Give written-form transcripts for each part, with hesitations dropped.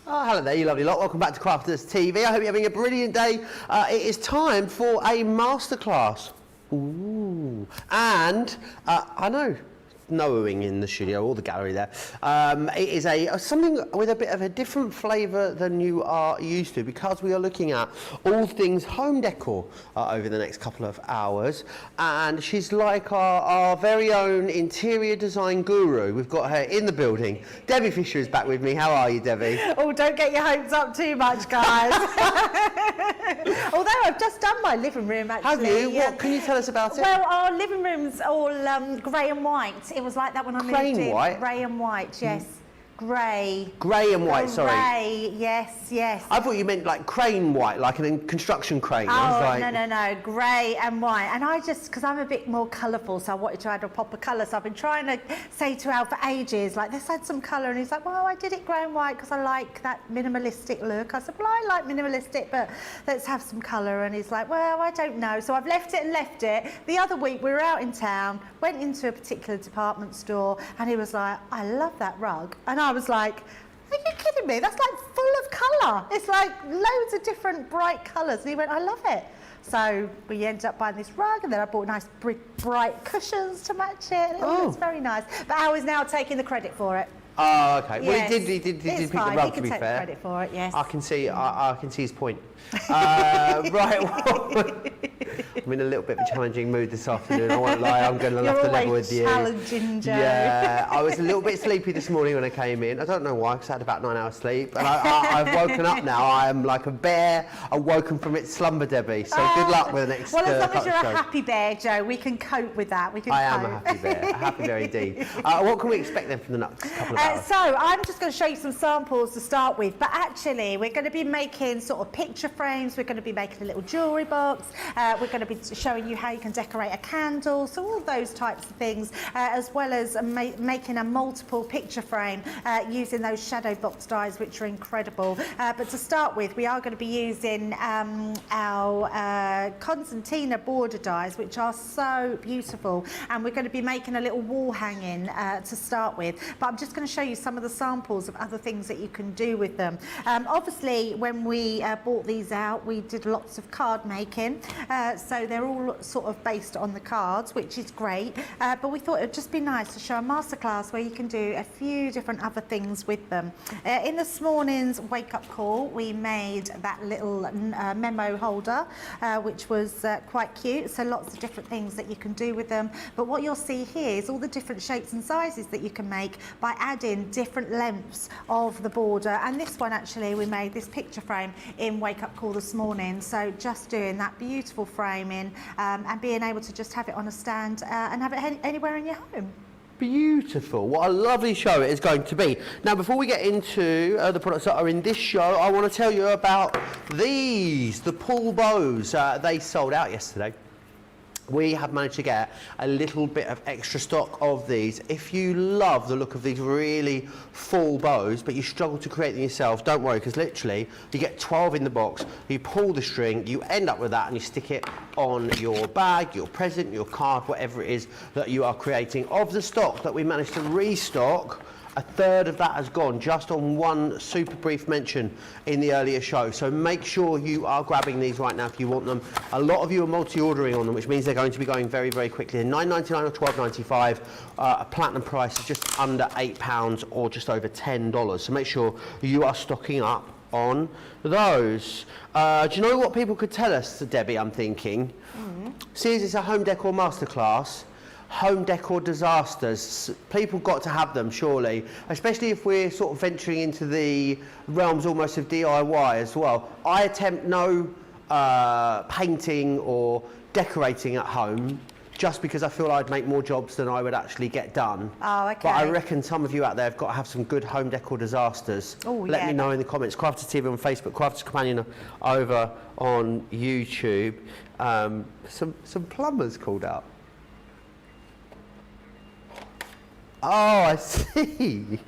Oh, hello there, you lovely lot. Welcome back to Crafters TV. I hope you're having a brilliant day. It is time for a masterclass. Ooh. And I know, knowing in the studio, or the gallery there, it is something with a bit of a different flavour than you are used to, because we are looking at all things home decor over the next couple of hours. And she's like our very own interior design guru. We've got her in the building. Debbie Fisher is back with me. How are you, Debbie? Oh, don't get your hopes up too much, guys. Although I've just done my living room, actually. Have you? What can you tell us about it? Well, our living room's all grey and white. It was like that when I moved in. White? Grey and white, yes. Grey. Grey and white, sorry. Grey, yes, yes. I thought you meant like crane white, like a construction crane. Oh, like... no, grey and white. And I just, because I'm a bit more colourful, so I wanted to add a pop of colour. So I've been trying to say to Al for ages, like, let's add some colour. And he's like, well, I did it grey and white because I like that minimalistic look. I said, well, I like minimalistic, but let's have some colour. And he's like, well, I don't know. So I've left it and left it. The other week we were out in town, went into a particular department store, and he was like, I love that rug. And I was like, are you kidding me? That's like full of colour. It's like loads of different bright colours. And he went, I love it. So we ended up buying this rug, and then I bought nice bright cushions to match it. And it's very nice. But Al is now taking the credit for it. Oh, okay. Yes. Well, he did pick the rug, to be fair. He can take the credit for it, yes. I can see his point. Right, well, I'm in a little bit of a challenging mood this afternoon. I won't lie, I'm going to have to level with you. You're always challenging, Joe. Yeah, I was a little bit sleepy this morning when I came in. I don't know why, because I had about 9 hours sleep. And I've woken up now. I am like a bear awoken from its slumber, Debbie. So good luck with the next Well, as long as you're a happy bear, Joe, we can cope with that. I am a happy bear, a happy bear indeed. What can we expect then from the next couple of hours? So I'm just going to show you some samples to start with, but actually we're going to be making sort of picture frames, we're going to be making a little jewellery box, we're going to be showing you how you can decorate a candle, so all those types of things, as well as making a multiple picture frame using those shadow box dies, which are incredible. But to start with, we are going to be using our Constantina border dies, which are so beautiful, and we're going to be making a little wall hanging to start with. But I'm just going to show you some of the samples of other things that you can do with them. Obviously, when we bought these out, we did lots of card making, so they're all sort of based on the cards, which is great, but we thought it would just be nice to show a masterclass where you can do a few different other things with them. In this morning's wake-up call, we made that little memo holder, which was quite cute, so lots of different things that you can do with them. But what you'll see here is all the different shapes and sizes that you can make by adding different lengths of the border. And this one, actually, we made this picture frame in wake up call this morning, so just doing that beautiful framing and being able to just have it on a stand and have it anywhere in your home. Beautiful. What a lovely show it is going to be. Now, before we get into the products that are in this show, I want to tell you about these, the pull bows. They sold out yesterday. We have managed to get a little bit of extra stock of these. If you love the look of these really full bows, but you struggle to create them yourself, don't worry, because literally you get 12 in the box, you pull the string, you end up with that, and you stick it on your bag, your present, your card, whatever it is that you are creating. Of the stock that we managed to restock, a third of that has gone just on one super brief mention in the earlier show. So make sure you are grabbing these right now if you want them. A lot of you are multi-ordering on them, which means they're going to be going very, very quickly. They're $9.99 or $12.95. A platinum price is just under £8 or just over $10. So make sure you are stocking up on those. Do you know what people could tell us, Debbie, I'm thinking? Seeing as it's a home decor masterclass, home decor disasters, people got to have them, surely, especially if we're sort of venturing into the realms almost of DIY as well. I attempt no painting or decorating at home, just because I feel I'd make more jobs than I would actually get done. Oh, okay. But I reckon some of you out there have got to have some good home decor disasters. Oh, Let yeah. me know in the comments. Crafters TV on Facebook, Crafters Companion over on YouTube. Some plumbers called out. Oh, I see.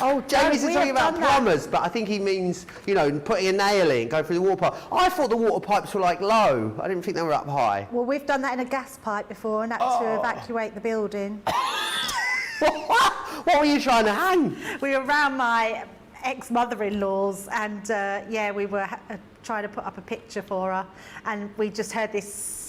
Oh, Jamie's we talking have about done that. plumbers, but I think he means, you know, putting a nail in, going through the water pipe. I thought the water pipes were like low. I didn't think they were up high. Well, we've done that in a gas pipe before and had to evacuate the building. What were you trying to hang? We were around my ex-mother-in-law's and yeah, we were trying to put up a picture for her and we just heard this.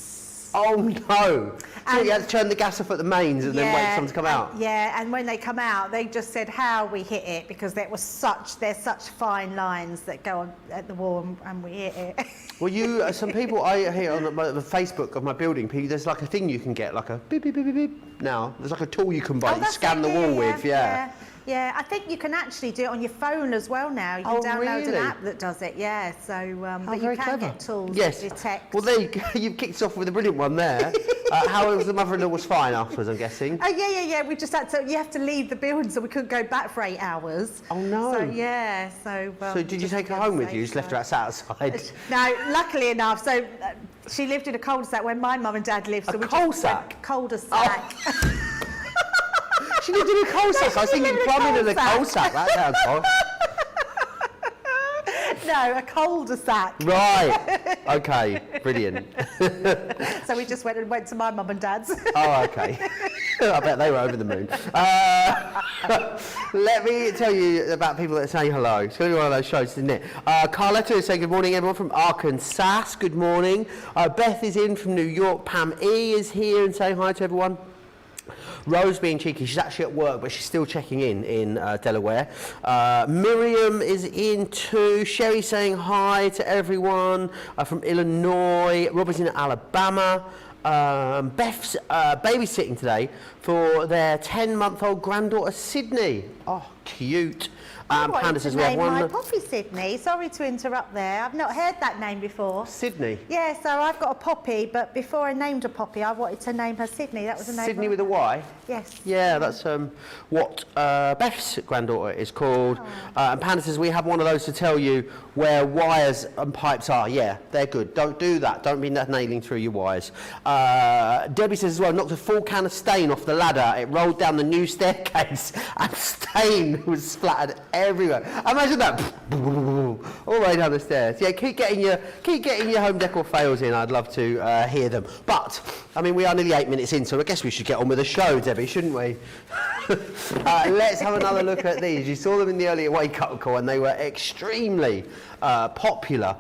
Oh no! So you had to turn the gas off at the mains and then wait for someone to come out? Yeah, and when they come out, they just said how we hit it because there's such fine lines that go on at the wall and we hit it. Well, you, some people I hear on the Facebook of my building, there's like a thing you can get, like a beep, beep, beep, beep, beep. Now, there's like a tool you can buy, you that's scan it, the wall with, yeah. Yeah, I think you can actually do it on your phone as well now. You can download really? an app that does it, yeah. So, but you very can clever. get tools Yes. that detect. Well, there you go. You've kicked us off with a brilliant one there. How was the mother-in-law was fine afterwards, I'm guessing? Oh, yeah. We just had to, you have to leave the building, so we couldn't go back for 8 hours. Oh, no. So, yeah, so... So did you take her home with you? You just left her outside? No, luckily enough, so she lived in a cul-de-sac where my mum and dad lived. So A we cul-de-sac? just cul-de-sac. She lived in a cul-de-sac. I was she thinking lived in a plumbing in a cul-de-sac. cul-de-sac. That sounds odd. No, a cul-de-sac. Right. Okay. Brilliant. So we just went to my mum and dad's. Oh, okay. I bet they were over the moon. Let me tell you about people that are saying hello. It's going to be one of those shows, isn't it? Carletta is saying good morning, everyone from Arkansas. Good morning. Beth is in from New York. Pam E is here and saying hi to everyone. Rose being cheeky, she's actually at work, but she's still checking in Delaware. Miriam is in too. Sherry saying hi to everyone from Illinois. Robert's in Alabama. Beth's babysitting today for their 10-month-old granddaughter Sydney. Oh, cute. Pandas as well. My Poppy Sydney. Sorry to interrupt there. I've not heard that name before. Sydney. Yeah, so I've got a Poppy, but before I named a Poppy, I wanted to name her Sydney. That was the name. Sydney with a Y? Yes. Yeah, that's what Beth's granddaughter is called. And Panda says, we have one of those to tell you where wires and pipes are. Yeah, they're good. Don't do that. Don't be nailing through your wires. Debbie says as well, knocked a full can of stain off the ladder. It rolled down the new staircase and stain was splattered everywhere. Imagine that. All the way down the stairs. Yeah, keep getting your home decor fails in. I'd love to hear them. But, I mean, we are nearly 8 minutes in, so I guess we should get on with the show, Debbie, shouldn't we? Let's have another look at these. You saw them in the earlier wake-up call, and they were extremely popular.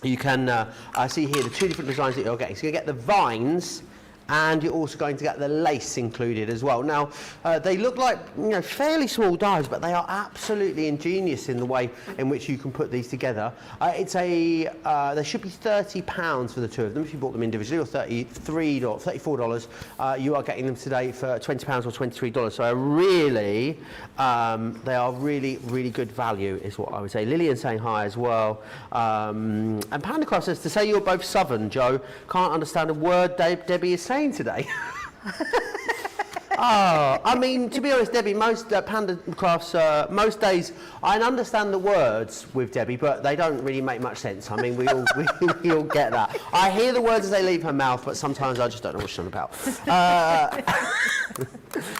You can see here the two different designs that you're getting. So you're going to get the vines, and you're also going to get the lace included as well. Now, they look like, you know, fairly small dies, but they are absolutely ingenious in the way in which you can put these together. They should be £30 for the two of them if you bought them individually, or $34. You are getting them today for $20 or $23. So really, they are really, really good value, is what I would say. Lillian saying hi as well. And Pandacross says, to say you're both Southern, Joe, can't understand a word Debbie is saying today. Oh, I mean, to be honest, Debbie, most Panda Crafts, most days I understand the words with Debbie, but they don't really make much sense. I mean, we all get that. I hear the words as they leave her mouth, but sometimes I just don't know what she's on about.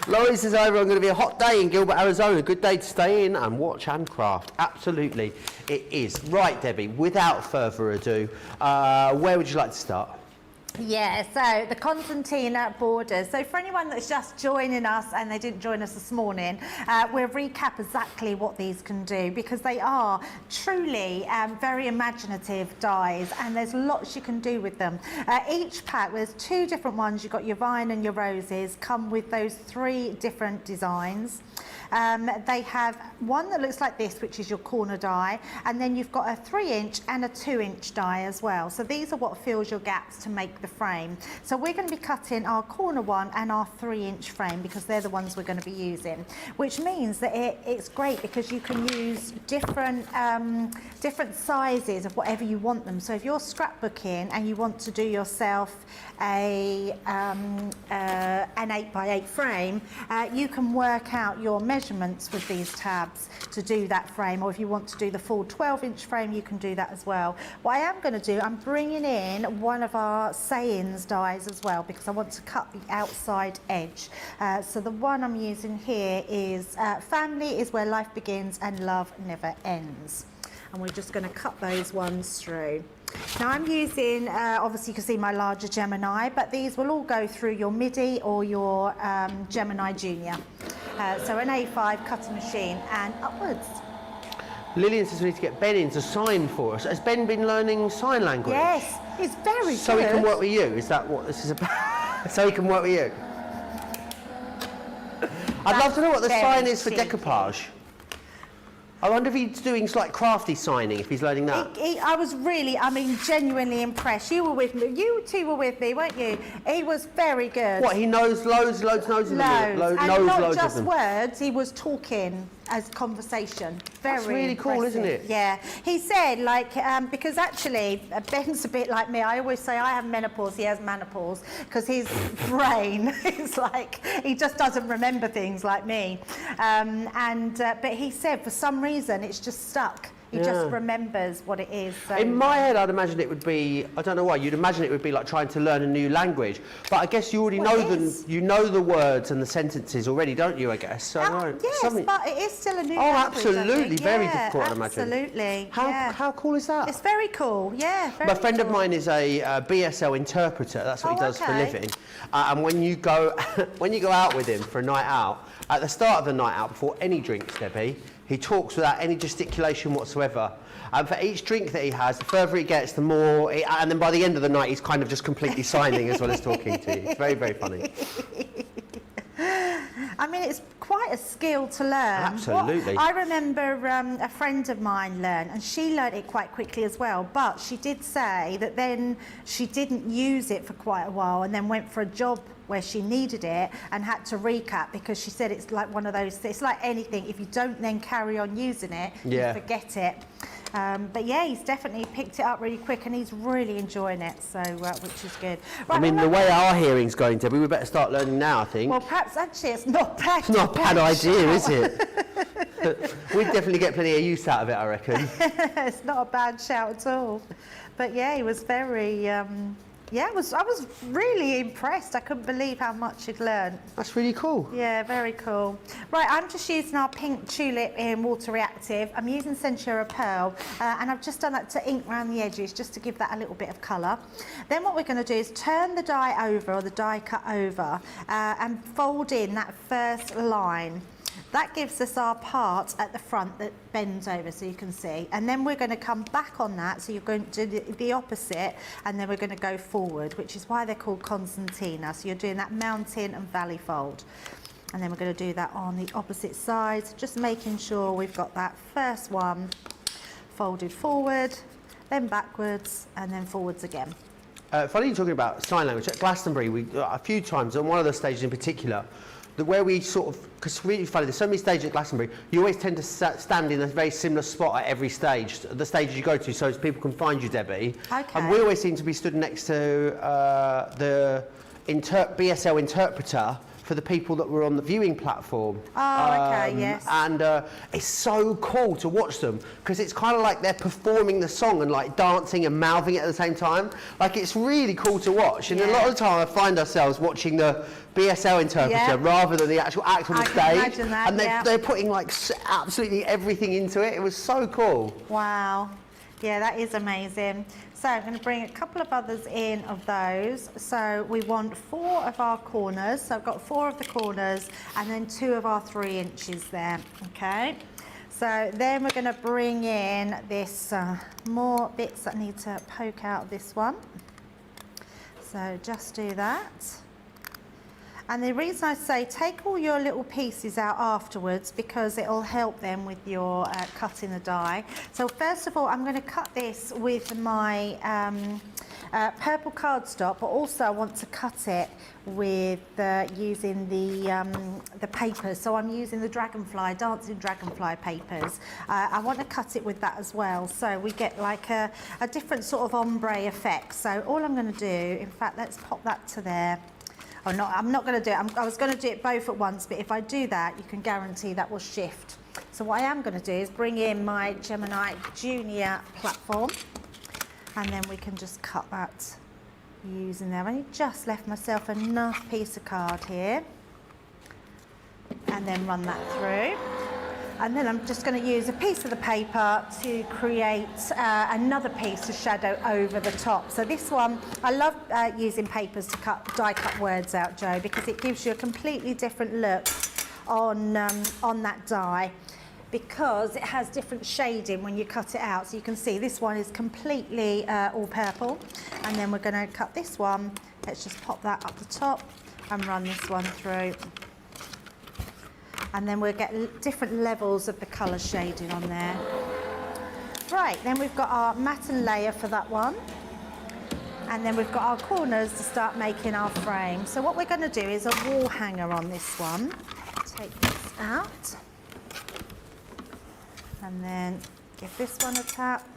Laurie says, over, I'm going to be a hot day in Gilbert, Arizona. Good day to stay in and watch and craft. Absolutely, it is. Right, Debbie, without further ado, where would you like to start? Yeah, so the Constantina borders. So for anyone that's just joining us and they didn't join us this morning, we'll recap exactly what these can do, because they are truly very imaginative dies, and there's lots you can do with them. Each pack, there's two different ones. You've got your vine and your roses, come with those 3 different designs. They have one that looks like this, which is your corner die, and then you've got a 3-inch and a 2-inch die as well. So these are what fills your gaps to make the frame. So we're going to be cutting our corner one and our 3-inch frame because they're the ones we're going to be using, which means that it's great because you can use different sizes of whatever you want them. So if you're scrapbooking and you want to do yourself an 8x8 frame, you can work out your measurements with these tabs to do that frame, or if you want to do the full 12-inch frame, you can do that as well. What I am going to do, I'm bringing in one of our sayings dies as well because I want to cut the outside edge. So the one I'm using here is family is where life begins and love never ends. And we're just going to cut those ones through. Now I'm using, obviously you can see my larger Gemini, but these will all go through your MIDI or your Gemini Junior. So an A5 cutting machine and upwards. Lillian says we need to get Ben in to sign for us. Has Ben been learning sign language? Yes, it's very good. So he can work with you? Is that what this is about? So he can work with you? I'd love to know what the sign is for decoupage. I wonder if he's doing like crafty signing, if he's learning that. I was really, genuinely impressed. You were with me. You two were with me, weren't you? He was very good. What, he knows loads of them? And not just words, he was talking as conversation. Very That's really cool, impressive. isn't it? Yeah. He said, because actually, Ben's a bit like me. I always say I have menopause, he has menopause, because his brain is like, he just doesn't remember things like me. But he said, for some reason, it's just stuck. He just remembers what it is. So. In my head, I'd imagine it would be, I don't know why, you'd imagine it would be like trying to learn a new language. But I guess you already know them, you know the words and the sentences already, don't you, I guess? So, yes, but it is still a new language. Absolutely, very difficult, I'd imagine. Absolutely, How cool is that? It's very cool, yeah. My friend of mine is a BSL interpreter, that's what he does for a living. And when you go out with him for a night out, at the start of the night out, before any drinks, Debbie, he talks without any gesticulation whatsoever. And for each drink that he has, the further he gets, the more... and then by the end of the night, he's kind of just completely signing as well as talking to you. It's very, very funny. It's quite a skill to learn. Absolutely. I remember a friend of mine learned, and she learned it quite quickly as well, but she did say that then she didn't use it for quite a while and then went for a job where she needed it and had to recap because she said it's like one of those, it's like anything, if you don't then carry on using it, you forget it. But yeah, he's definitely picked it up really quick and he's really enjoying it, so which is good. Right, the way our hearing's going, Debbie, we better start learning now, I think. Well, perhaps actually it's not bad. It's not a bad idea, is it? We'd definitely get plenty of use out of it, I reckon. It's not a bad shout at all. But yeah, he was very... I was really impressed. I couldn't believe how much he'd learned. That's really cool. Yeah, very cool. Right, I'm just using our pink tulip in water reactive. I'm using Centura Pearl, and I've just done that to ink around the edges just to give that a little bit of colour. Then what we're going to do is turn the die over, or the die cut over, and fold in that first line. That gives us our part at the front that bends over, so you can see. And then we're going to come back on that, so you're going to do the opposite, and then we're going to go forward, which is why they're called Constantina. So you're doing that mountain and valley fold. And then we're going to do that on the opposite side, just making sure we've got that first one folded forward, then backwards, and then forwards again. Funny you're talking about sign language. At Glastonbury, a few times, on one of the stages in particular, where we sort of, because it's really funny, there's so many stages at Glastonbury, you always tend to stand in a very similar spot at every stage, the stages you go to, so as people can find you, Debbie. Okay. And we always seem to be stood next to the BSL interpreter for the people that were on the viewing platform. Oh, okay, yes. And it's so cool to watch them, because it's kind of like they're performing the song and like dancing and mouthing it at the same time. Like, it's really cool to watch. And a lot of the time I find ourselves watching the BSL interpreter rather than the actual act on the stage. Imagine that, and they're putting like absolutely everything into it. It was so cool. Wow. Yeah, that is amazing. So I'm going to bring a couple of others in of those. So we want 4 of our corners. So I've got 4 of the corners and then 2 of our 3 inches there. Okay. So then we're going to bring in this more bits that need to poke out of this one. So just do that. And the reason I say take all your little pieces out afterwards, because it'll help them with your cutting the die. So first of all, I'm going to cut this with my purple cardstock, but also I want to cut it with using the papers. So I'm using the dragonfly, dancing dragonfly papers. I want to cut it with that as well, so we get like a different sort of ombre effect. So all I'm going to do, in fact, let's pop that to there. Oh, no, I'm not going to do it. I was going to do it both at once, but if I do that, you can guarantee that will shift. So what I am going to do is bring in my Gemini Junior platform, and then we can just cut that using there. I've only just left myself enough piece of card here, and then run that through. And then I'm just going to use a piece of the paper to create another piece of shadow over the top. So this one, I love using papers to die cut words out, Joe, because it gives you a completely different look on that die, because it has different shading when you cut it out. So you can see this one is completely all purple, and then we're going to cut this one. Let's just pop that up the top and run this one through. And then we'll get different levels of the colour shading on there. Right, then we've got our matte and layer for that one. And then we've got our corners to start making our frame. So what we're going to do is a wall hanger on this one. Take this out. And then give this one a tap.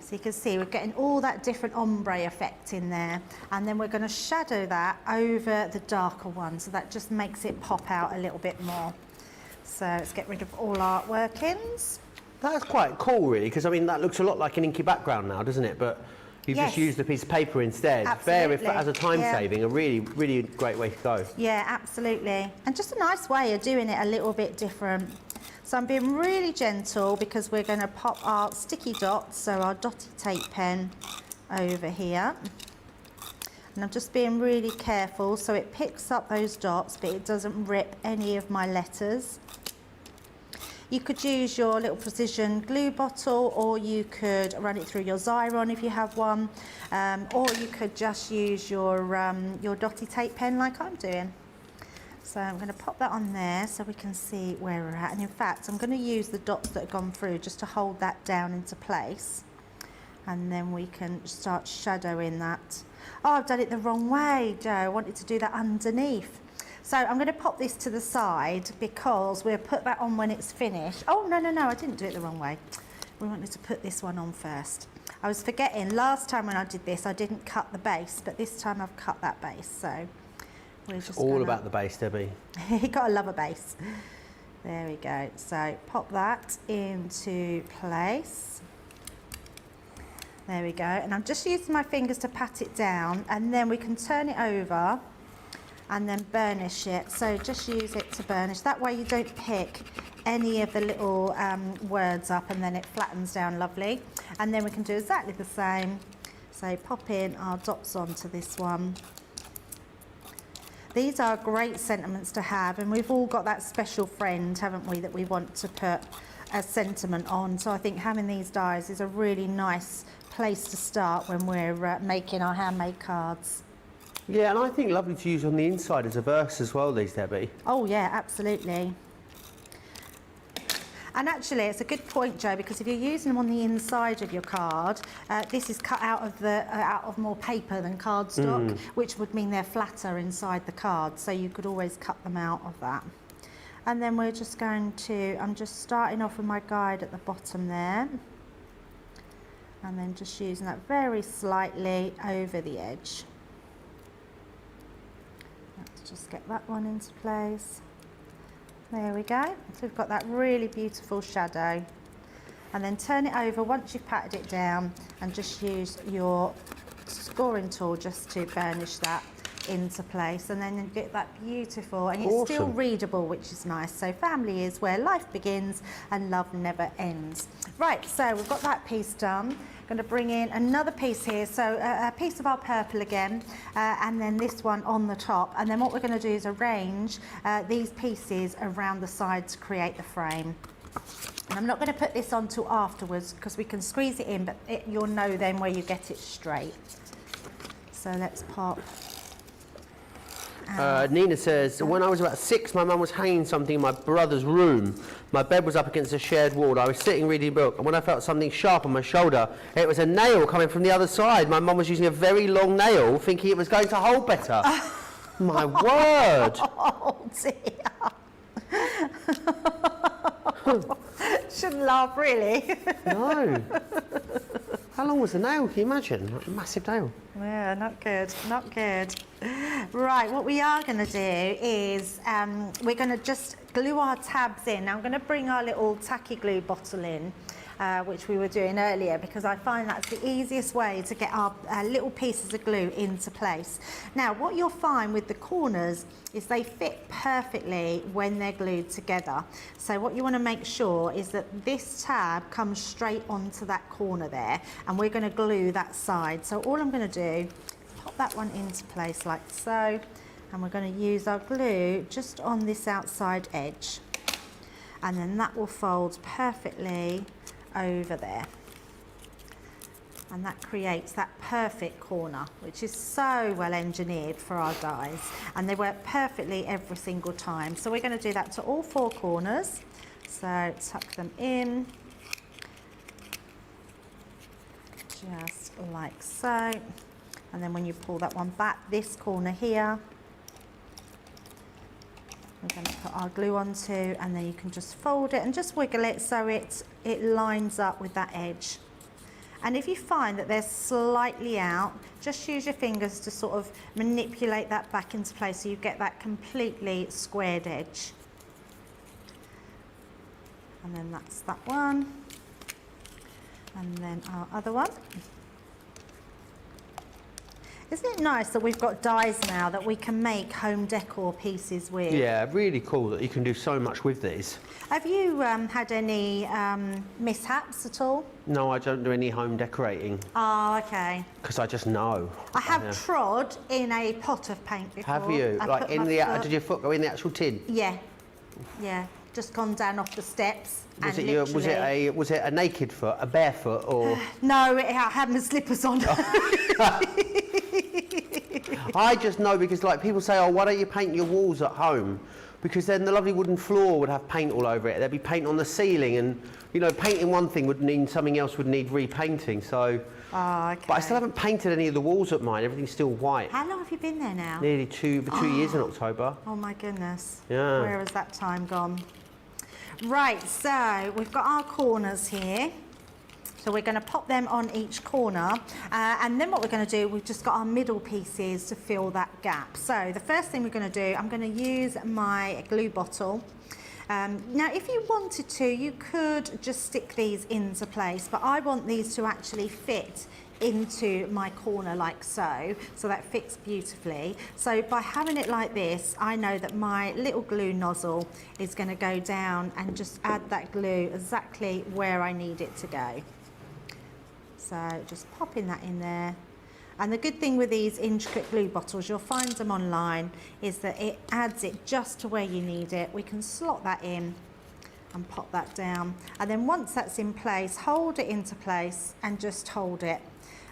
So you can see we're getting all that different ombre effect in there. And then we're going to shadow that over the darker one, so that just makes it pop out a little bit more. So let's get rid of all our workings. That's quite cool, really, because I mean that looks a lot like an inky background now, doesn't it? But you've just used a piece of paper instead. Absolutely. Fair, as a time saving, a really, really great way to go. Yeah, absolutely. And just a nice way of doing it a little bit different. So I'm being really gentle, because we're going to pop our sticky dots, so our dotty tape pen over here. And I'm just being really careful so it picks up those dots, but it doesn't rip any of my letters. You could use your little precision glue bottle, or you could run it through your Xyron if you have one, or you could just use your dotty tape pen like I'm doing. So I'm going to pop that on there so we can see where we're at. And in fact, I'm going to use the dots that have gone through just to hold that down into place. And then we can start shadowing that. Oh, I've done it the wrong way, Joe. I wanted to do that underneath. So I'm going to pop this to the side, because we'll put that on when it's finished. Oh, no, I didn't do it the wrong way. We wanted to put this one on first. I was forgetting, last time when I did this, I didn't cut the base, but this time I've cut that base. So we're just all about the base, Debbie. You got to love a base. There we go. So pop that into place. There we go. And I'm just using my fingers to pat it down, and then we can turn it over and then burnish it. So just use it to burnish. That way you don't pick any of the little words up, and then it flattens down lovely. And then we can do exactly the same. So pop in our dots onto this one. These are great sentiments to have, and we've all got that special friend, haven't we, that we want to put a sentiment on. So I think having these dies is a really nice place to start when we're making our handmade cards. Yeah, and I think lovely to use on the inside as a verse as well, these, Debbie. Oh yeah, absolutely. And actually, it's a good point, Joe, because if you're using them on the inside of your card, this is cut out of more paper than cardstock, which would mean they're flatter inside the card. So you could always cut them out of that. And then we're just going to, I'm just starting off with my guide at the bottom there, and then just using that very slightly over the edge. Let's just get that one into place. There we go. So we've got that really beautiful shadow. And then turn it over once you've patted it down, and just use your scoring tool just to burnish that into place, and then you get that beautiful, and it's still readable, which is nice. So family is where life begins and love never ends. Right, so we've got that piece done. Going to bring in another piece here, so a piece of our purple again, and then this one on the top, and then what we're going to do is arrange these pieces around the side to create the frame. And I'm not going to put this on till afterwards, because we can squeeze it in, but you'll know then where you get it straight. So let's pop Nina says, when I was about 6, my mum was hanging something in my brother's room. My bed was up against a shared wall. I was sitting reading a book, and when I felt something sharp on my shoulder, it was a nail coming from the other side. My mum was using a very long nail, thinking it was going to hold better. My word! Oh dear. Shouldn't laugh, really. No. How long was the nail? Can you imagine? Like a massive nail. Yeah, not good, not good. Right, what we are going to do is we're going to just glue our tabs in. Now I'm going to bring our little tacky glue bottle in, which we were doing earlier, because I find that's the easiest way to get our little pieces of glue into place. Now, what you'll find with the corners is they fit perfectly when they're glued together. So what you want to make sure is that this tab comes straight onto that corner there, and we're going to glue that side. So all I'm going to do is pop that one into place like so, and we're going to use our glue just on this outside edge, and then that will fold perfectly over there, and that creates that perfect corner, which is so well engineered for our dies, and they work perfectly every single time. So we're going to do that to all 4 corners. So tuck them in just like so, and then when you pull that one back, this corner here we're going to put our glue onto, and then you can just fold it and just wiggle it so it lines up with that edge. And if you find that they're slightly out, just use your fingers to sort of manipulate that back into place so you get that completely squared edge. And then that's that one. And then our other one. Isn't it nice that we've got dies now that we can make home decor pieces with? Yeah, really cool that you can do so much with these. Have you had any mishaps at all? No, I don't do any home decorating. Oh, okay. Because I just know. I have trod in a pot of paint before. Have you? I Like put in my the, foot- did your foot go in the actual tin? Yeah, yeah. Just gone down off the steps. Was and it literally... was it a naked foot, a bare foot, or? No, I had my slippers on. I just know because like people say, oh, why don't you paint your walls at home? Because then the lovely wooden floor would have paint all over it. There'd be paint on the ceiling, and you know, painting one thing would mean something else would need repainting. So, Oh, okay. but I still haven't painted any of the walls at mine. Everything's still white. How long have you been there now? Nearly two years in October. Oh my goodness. Yeah. Where has that time gone? Right, so we've got our corners here. So we're going to pop them on each corner, and then what we're going to do, we've just got our middle pieces to fill that gap. So the first thing we're going to do, I'm going to use my glue bottle. Now if you wanted to, you could just stick these into place, but I want these to actually fit into my corner like so that fits beautifully. So by having it like this, I know that my little glue nozzle is going to go down and just add that glue exactly where I need it to go. So just popping that in there. And the good thing with these intricate glue bottles, you'll find them online, is that it adds it just to where you need it. We can slot that in and pop that down. And then once that's in place, hold it into place and just hold it.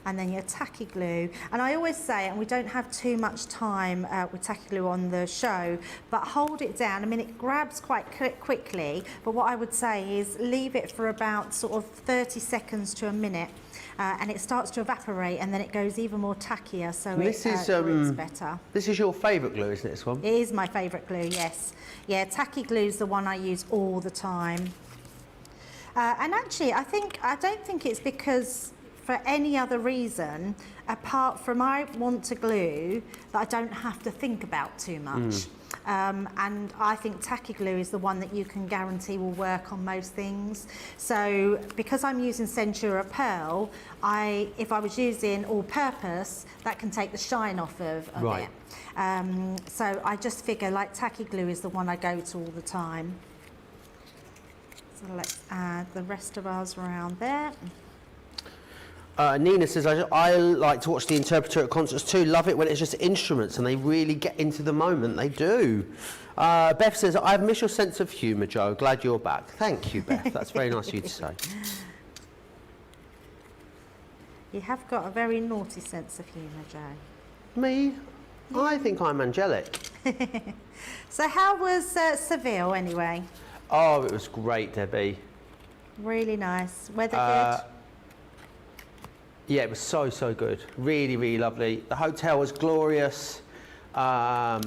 And then your tacky glue. And I always say, and we don't have too much time with tacky glue on the show, but hold it down. I mean, it grabs quite quickly, but what I would say is leave it for about sort of 30 seconds to a minute. And it starts to evaporate, and then it goes even more tackier, so This it is glues better. This is your favourite glue, isn't it, this one? It is my favourite glue, yes. Yeah, tacky glue is the one I use all the time. And actually, I don't think it's because for any other reason, apart from I want to glue that I don't have to think about too much. And I think tacky glue is the one that you can guarantee will work on most things. So because I'm using Centura Pearl, if I was using all purpose, that can take the shine off of Right. it. So I just figure like tacky glue is the one I go to all the time. So let's add the rest of ours around there. Nina says, I like to watch the interpreter at concerts too. Love it when it's just instruments and they really get into the moment. They do. Beth says, I've missed your sense of humour, Joe. Glad you're back. Thank you, Beth. That's very nice of you to say. You have got a very naughty sense of humour, Joe. Me? I think I'm angelic. So how was Seville anyway? Oh, it was great, Debbie. Really nice. Weather good? Yeah, it was so good. Really, really lovely. The hotel was glorious. The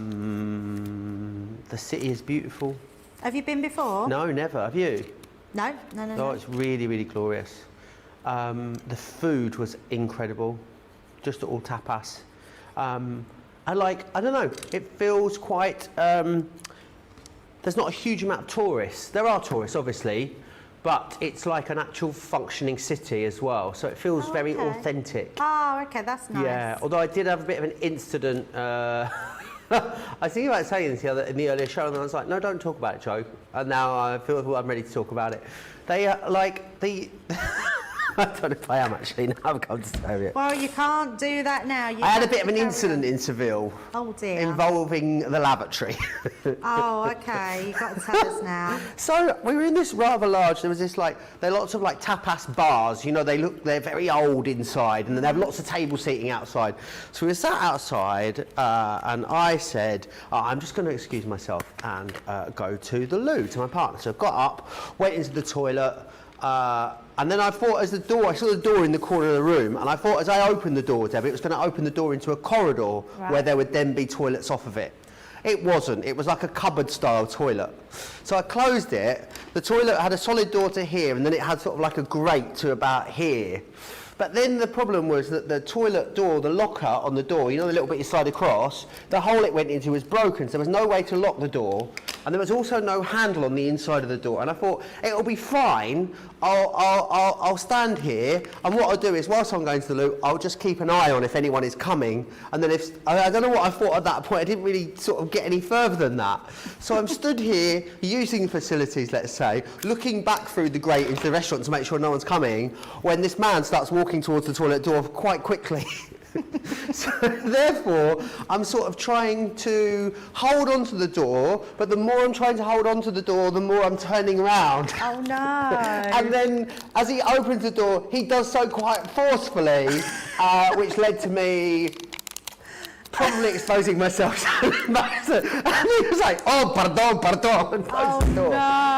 city is beautiful. Have you been before? No, never. Have you? No. Oh, it's really, really glorious. The food was incredible. Just all tapas. I don't know, it feels quite, there's not a huge amount of tourists. There are tourists, obviously, but it's like an actual functioning city as well. So it feels very authentic. Oh, okay, that's nice. Yeah, although I did have a bit of an incident. I was thinking about saying this in the earlier show, and I was like, no, don't talk about it, Joe. And now I feel I'm ready to talk about it. They I don't know if I am actually, now I've come to say it. Well, you can't do that now. I had a bit of an incident in Seville. Oh dear. Involving the lavatory. Oh, okay, you've got to tell us now. So we were in this rather large, there was this there are lots of tapas bars, you know, they're very old inside, and then they have lots of table seating outside. So we were sat outside, and I said, I'm just going to excuse myself and go to the loo, to my partner. So I got up, went into the toilet, and then I thought I saw the door in the corner of the room, and I thought as I opened the door, Debbie, it was going to open the door into a corridor where there would then be toilets off of it. It wasn't. It was like a cupboard-style toilet. So I closed it. The toilet had a solid door to here, and then it had sort of like a grate to about here. But then the problem was that the toilet door, the locker on the door, you know the little bit you slide across, the hole it went into was broken, so there was no way to lock the door, and there was also no handle on the inside of the door. And I thought, it'll be fine, I'll stand here, and what I'll do is, whilst I'm going to the loo, I'll just keep an eye on if anyone is coming, and then I don't know what I thought at that point, I didn't really sort of get any further than that. So I'm stood here, using the facilities, let's say, looking back through the grate into the restaurant to make sure no one's coming, when this man starts walking towards the toilet door quite quickly. So therefore, I'm sort of trying to hold on to the door, but the more I'm trying to hold on to the door, the more I'm turning around. Oh no. And then as he opens the door, he does so quite forcefully, which led to me probably exposing myself to embarrassment. And he was like, oh, pardon, and closed the door. No.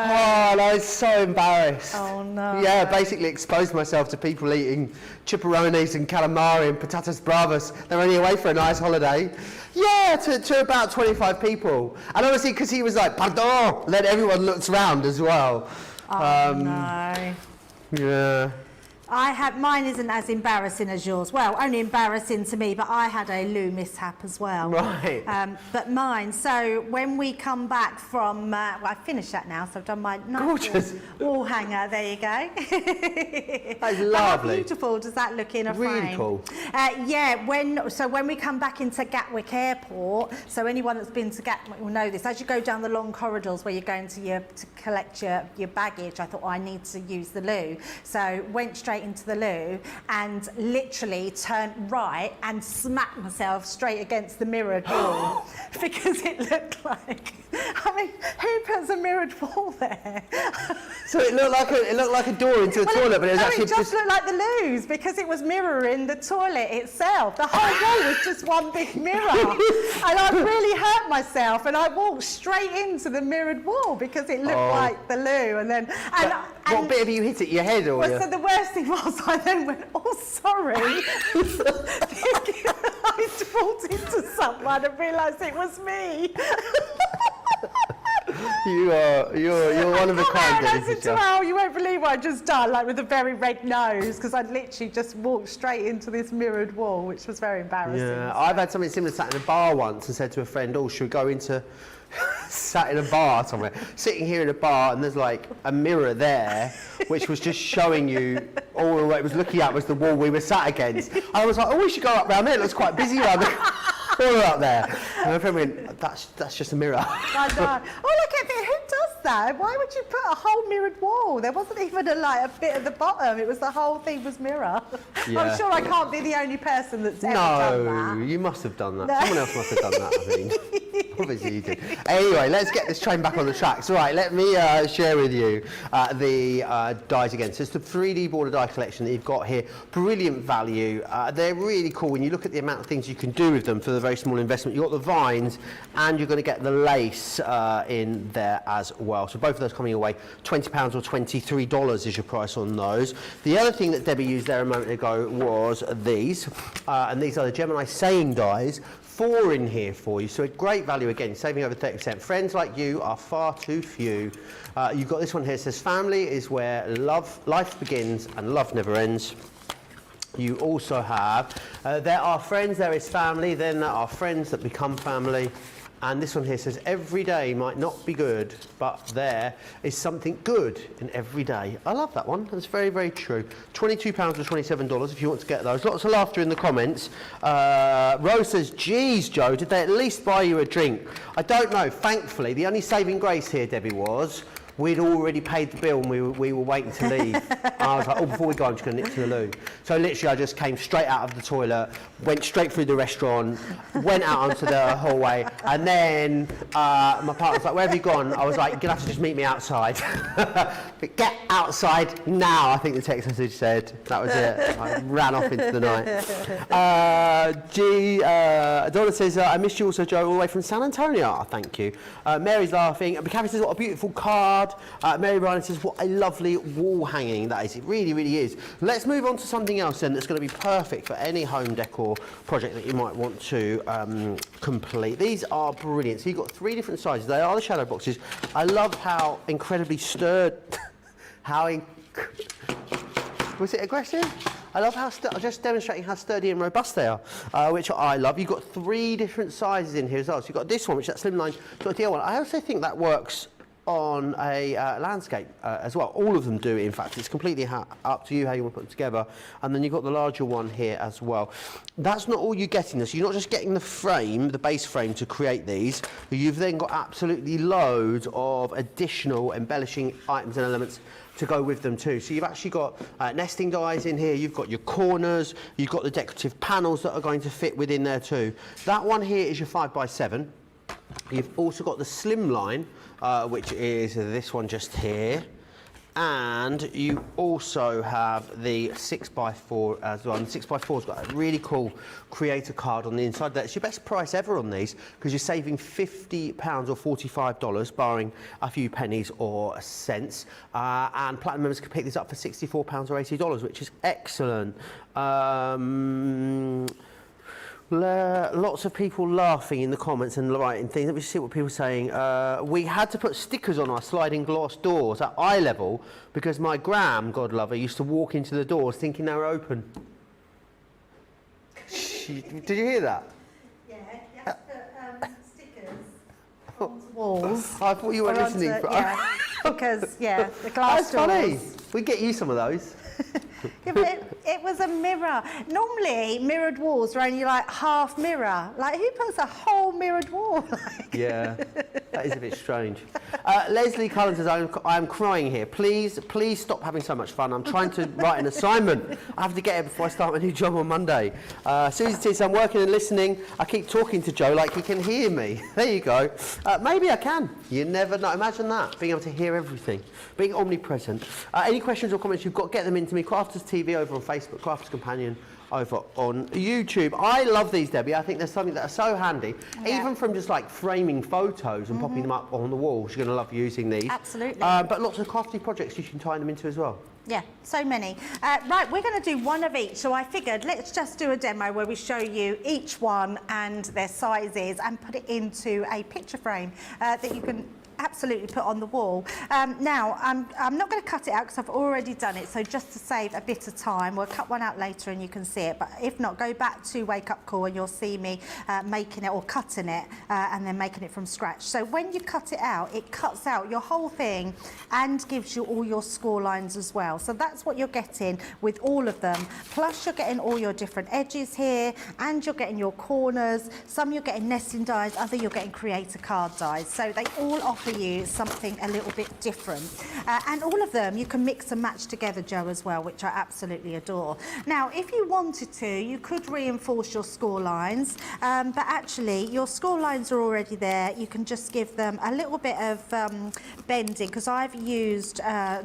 Oh, and I was so embarrassed. Oh no. Yeah, basically exposed myself to people eating chipperones and calamari and patatas bravas. They're only away for a nice holiday. Yeah, to about 25 people. And obviously, because he was like, pardon, then everyone looks round as well. Oh no. Yeah. Mine isn't as embarrassing as yours. Well, only embarrassing to me, but I had a loo mishap as well. Right. But mine, so when we come back from, well, I finished that now, so I've done my nice wall hanger. There you go. That's lovely. How beautiful does that look in a frame? Really cool. Yeah, when we come back into Gatwick Airport, so anyone that's been to Gatwick will know this, as you go down the long corridors where you're going to collect your baggage, I thought, I need to use the loo. So went straight into the loo and literally turned right and smacked myself straight against the mirrored wall because it looked like, I mean, who puts a mirrored wall there? So it looked like a door into a toilet, but it was actually it just looked like the loos because it was mirroring the toilet itself. The whole wall was just one big mirror, and I really hurt myself. And I walked straight into the mirrored wall because it looked like the loo. And then, what bit have you hit it? Your head or your... So the worst thing was, I then went, "Oh, sorry." I walked into someone and realised it was me. You're one of a kind. And I said to her, you won't believe what I just done, like with a very red nose, because I'd literally just walked straight into this mirrored wall, which was very embarrassing. Yeah, I've had something similar. Sat in a bar once and said to a friend, "Oh, should we go into?" Sat in a bar somewhere, sitting here in a bar, and there's like a mirror there, which was just showing you all it was looking at was the wall we were sat against. And I was like, "Oh, we should go up round there. It looks quite busy around the corner up there." And my friend went, "That's just a mirror." I know. Oh, look at it. Who does that? Why would you put a whole mirrored wall? There wasn't even a bit at the bottom. It was the whole thing was mirror. Yeah. I'm sure I can't be the only person that's ever done that. No, you must have done that. Someone else must have done that, I think. Obviously you do. Anyway, let's get this train back on the tracks. Right, let me share with you the dies again. So it's the 3D border die collection that you've got here. Brilliant value. They're really cool when you look at the amount of things you can do with them for the very small investment. You've got the vines and you're going to get the lace in there as well. So both of those coming away, £20 or $23 is your price on those. The other thing that Debbie used there a moment ago was these, and these are the Gemini saying dies. 4 in here for you, so a great value again, saving over 30%. Friends like you are far too few. You've got this one here, it says family is where life begins and love never ends. You also have, there are friends, there is family, then there are friends that become family. And this one here says, every day might not be good, but there is something good in every day. I love that one. That's very, very true. £22 or $27 if you want to get those. Lots of laughter in the comments. Rose says, geez, Joe, did they at least buy you a drink? I don't know. Thankfully, the only saving grace here, Debbie, was we'd already paid the bill and we were waiting to leave. And I was like, oh, before we go, I'm just going to nip to the loo. So literally, I just came straight out of the toilet, went straight through the restaurant, went out onto the hallway, and then my partner was like, where have you gone? I was like, you're going to have to just meet me outside. But get outside now, I think the text message said. That was it. I ran off into the night. Donna says, I missed you also, Joe, all the way from San Antonio. Oh, thank you. Mary's laughing. Kathy says, what a beautiful card. Mary Ryan says, what a lovely wall hanging that is. It really, really is. Let's move on to something else then that's going to be perfect for any home decor project that you might want to complete. These are brilliant. So you've got 3 different sizes. They are the shadow boxes. I love how incredibly sturdy, was it aggressive? I love how, just demonstrating how sturdy and robust they are, which I love. You've got 3 different sizes in here as well. So you've got this one, which is that slimline tortilla one. I also think that works on a landscape as well. All of them do, in fact. It's completely up to you how you want to put them together. And then you've got the larger one here as well. That's not all you're getting this. You're not just getting the frame, the base frame to create these. You've then got absolutely loads of additional embellishing items and elements to go with them too. So you've actually got nesting dies in here, you've got your corners, you've got the decorative panels that are going to fit within there too. That one here is your 5x7. You've also got the slimline, which is this one just here. And you also have the 6x4 as well. And the 6x4's got a really cool creator card on the inside there. It's your best price ever on these because you're saving £50 or $45, barring a few pennies or cents. And Platinum members can pick these up for £64 or $80, which is excellent. Lots of people laughing in the comments and writing things. Let me see what people are saying. We had to put stickers on our sliding glass doors at eye level because my gram, God lover, used to walk into the doors thinking they were open. Did you hear that? Yeah, you have to put stickers on walls. I thought you were listening. Yeah, because, yeah, the glass doors. That's funny. We get you some of those. Yeah, but it was a mirror. Normally, mirrored walls are only like half mirror. Like, who puts a whole mirrored wall? Yeah, that is a bit strange. Leslie Cullen says, I'm crying here. Please stop having so much fun. I'm trying to write an assignment. I have to get it before I start my new job on Monday. Susie says, I'm working and listening. I keep talking to Joe like he can hear me. There you go. Maybe I can. You never know. Imagine that, being able to hear everything, being omnipresent. Any questions or comments you've got, get them into me. Crafters TV over on Facebook, Crafters Companion over on YouTube. I love these, Debbie. I think there's something that are so handy, even from just like framing photos and popping them up on the walls. You're going to love using these. Absolutely. But lots of crafty projects you can tie them into as well. Yeah, so many. Right, we're going to do one of each. So I figured let's just do a demo where we show you each one and their sizes and put it into a picture frame that you can absolutely put on the wall. Now, I'm not going to cut it out because I've already done it, so just to save a bit of time, we'll cut one out later and you can see it, but if not, go back to Wake Up Call and you'll see me making it or cutting it and then making it from scratch. So when you cut it cuts out your whole thing and gives you all your score lines as well. So that's what you're getting with all of them. Plus you're getting all your different edges here and you're getting your corners. Some you're getting nesting dies, other you're getting creator card dies. So they all offer offer you something a little bit different. And all of them you can mix and match together, Joe, as well, which I absolutely adore. Now, if you wanted to, you could reinforce your score lines, but actually your score lines are already there. You can just give them a little bit of bending, because I've used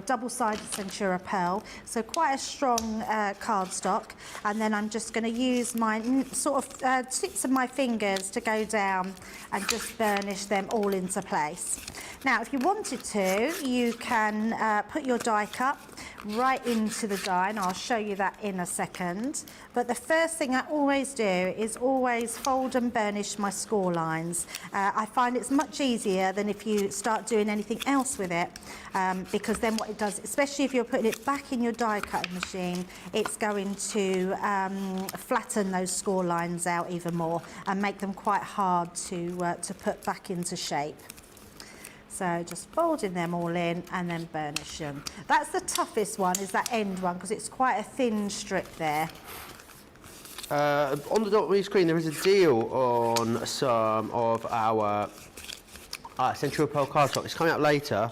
double-sided Centura Pearl, so quite a strong cardstock, and then I'm just going to use my sort of tips of my fingers to go down and just burnish them all into place. Now, if you wanted to, you can put your die cup right into the die, and I'll show you that in a second. But the first thing I always do is always fold and burnish my score lines. I find it's much easier than if you start doing anything else with it, because then what it does, especially if you're putting it back in your die cutting machine, it's going to flatten those score lines out even more and make them quite hard to put back into shape. So just folding them all in and then burnish them. That's the toughest one, is that end one, because it's quite a thin strip there. On the .me screen there is a deal on some of our Centura Pearl cardstock. It's coming up later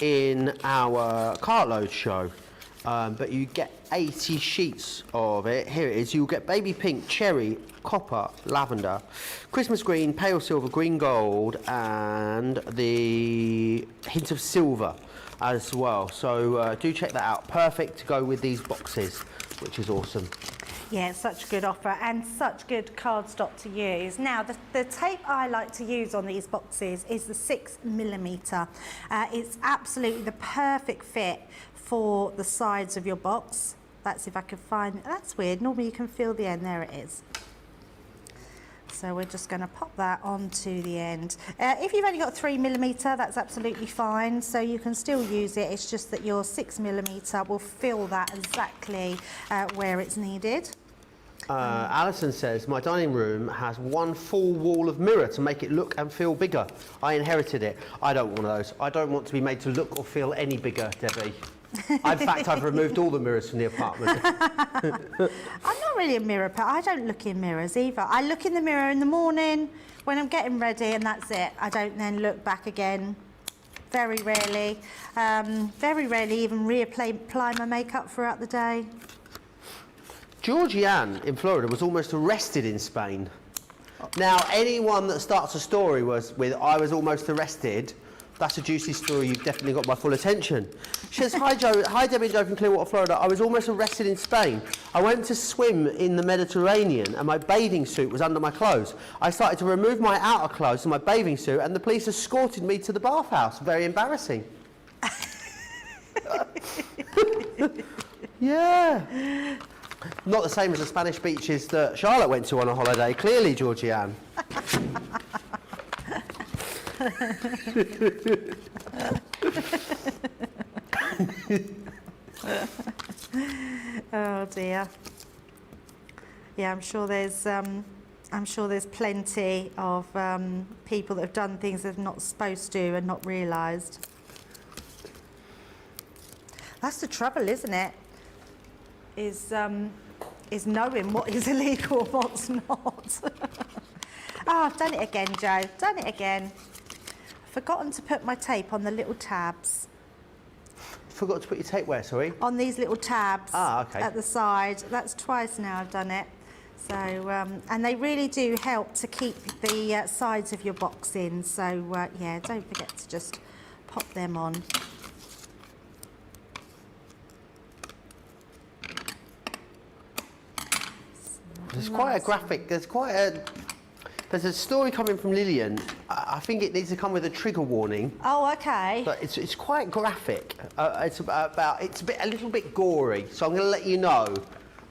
in our cartload show. But you get 80 sheets of it. Here it is. You'll get baby pink, cherry, copper, lavender, Christmas green, pale silver, green gold, and the hint of silver as well. So do check that out. Perfect to go with these boxes, which is awesome. Yeah, such a good offer and such good cardstock to use. Now, the tape I like to use on these boxes is the 6mm. It's absolutely the perfect fit for the sides of your box. That's if I can find, that's weird, normally you can feel the end, there it is. So we're just going to pop that onto the end. If you've only got 3mm, that's absolutely fine, so you can still use it. It's just that your 6mm will fill that exactly where it's needed. Alison says, my dining room has one full wall of mirror to make it look and feel bigger. I inherited it. I don't want one of those. I don't want to be made to look or feel any bigger, Debbie. In fact, I've removed all the mirrors from the apartment. I'm not really a mirror, but I don't look in mirrors either. I look in the mirror in the morning when I'm getting ready, and that's it. I don't then look back again. Very rarely. Very rarely even reapply my makeup throughout the day. Georgianne in Florida was almost arrested in Spain. Now, anyone that starts a story with I was almost arrested, that's a juicy story. You've definitely got my full attention. She says, hi Joe, hi Debbie and Joe from Clearwater, Florida. I was almost arrested in Spain. I went to swim in the Mediterranean and my bathing suit was under my clothes. I started to remove my outer clothes and my bathing suit, and the police escorted me to the bathhouse. Very embarrassing. Yeah. Not the same as the Spanish beaches that Charlotte went to on a holiday, clearly, Georgianne. Oh dear. Yeah, I'm sure there's plenty of people that have done things they're not supposed to and not realised. That's the trouble, isn't it? Is knowing what is illegal and what's not. Oh, I've done it again, Joe. Done it again. Forgotten to put my tape on the little tabs. Forgot to put your tape where, sorry? On these little tabs. Okay. At the side. That's twice now I've done it. So, and they really do help to keep the sides of your box in. So, yeah, don't forget to just pop them on. There's quite a graphic, there's a story coming from Lillian. I think it needs to come with a trigger warning. Oh, okay. But it's quite graphic. It's a little bit gory, so I'm going to let you know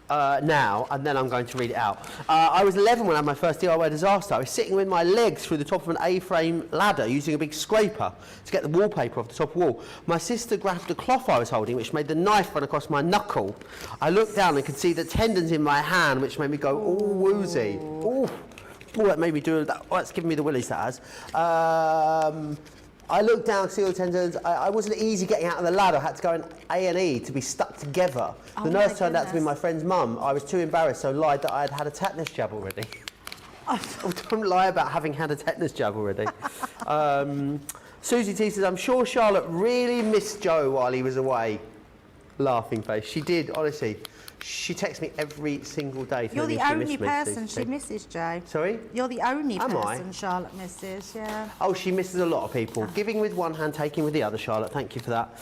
now, and then I'm going to read it out. I was 11 when I had my first DIY disaster. I was sitting with my legs through the top of an A-frame ladder using a big scraper to get the wallpaper off the top wall. My sister grabbed the cloth I was holding, which made the knife run across my knuckle. I looked down and could see the tendons in my hand, which made me go all woozy. Ooh. Oh, that made me do that. Oh, that's giving me the willies, that has. I looked down to see all the tendons. I wasn't easy getting out of the ladder. I had to go in A&E to be stuck together. The nurse turned out to be my friend's mum. I was too embarrassed, so lied that I had had a tetanus jab already. Oh, don't lie about having had a tetanus jab already. Susie T says, I'm sure Charlotte really missed Joe while he was away. Laughing face. She did, honestly. She texts me every single day. You're the only person she misses, Joe. Sorry? You're the only person Charlotte misses, yeah. Oh, she misses a lot of people. Giving with one hand, taking with the other, Charlotte. Thank you for that.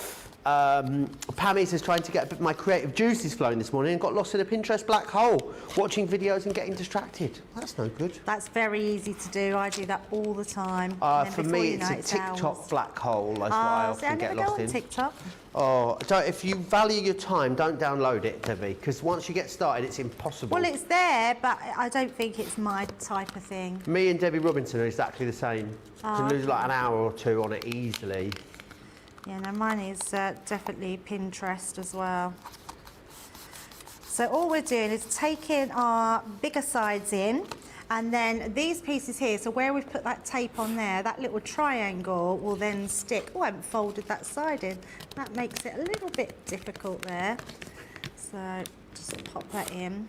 Pammy says, trying to get my creative juices flowing this morning and got lost in a Pinterest black hole, watching videos and getting distracted. That's no good. That's very easy to do. I do that all the time. For me, it's a TikTok black hole. That's what I often get lost in. TikTok. Oh, if you value your time, don't download it, Debbie, because once you get started, it's impossible. Well, it's there, but I don't think it's my type of thing. Me and Debbie Robinson are exactly the same. You can lose like an hour or two on it easily. Yeah, no, mine is definitely Pinterest as well. So all we're doing is taking our bigger sides in, and then these pieces here, so where we've put that tape on there, that little triangle will then stick. Oh, I haven't folded that side in. That makes it a little bit difficult there. So just pop that in.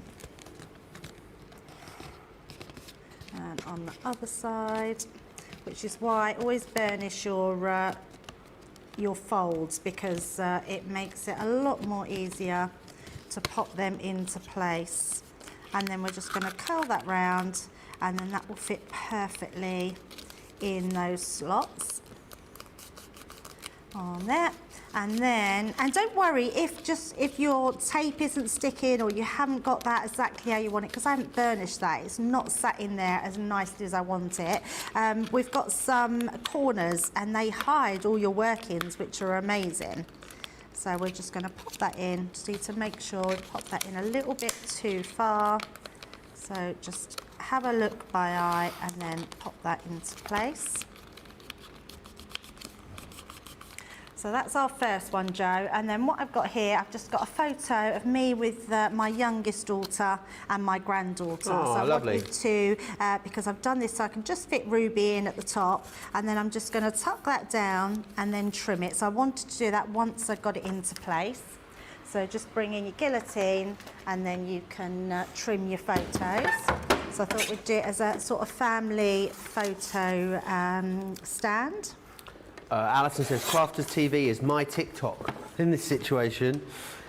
And on the other side, which is why always burnish your folds, because it makes it a lot more easier to pop them into place. And then we're just going to curl that round, and then that will fit perfectly in those slots on there. And don't worry if your tape isn't sticking or you haven't got that exactly how you want it, because I haven't burnished that. It's not sat in there as nicely as I want it. We've got some corners and they hide all your workings, which are amazing. So we're just going to pop that in. Just need to make sure we pop that in a little bit too far. So just have a look by eye and then pop that into place. So that's our first one, Joe. And then what I've got here, I've just got a photo of me with my youngest daughter and my granddaughter. Oh, so I lovely. wanted to, because I've done this so I can just fit Ruby in at the top, and then I'm just going to tuck that down and then trim it. So I wanted to do that once I got it into place. So just bring in your guillotine and then you can trim your photos. So I thought we'd do it as a sort of family photo stand. Alison says, Crafters TV is my TikTok in this situation.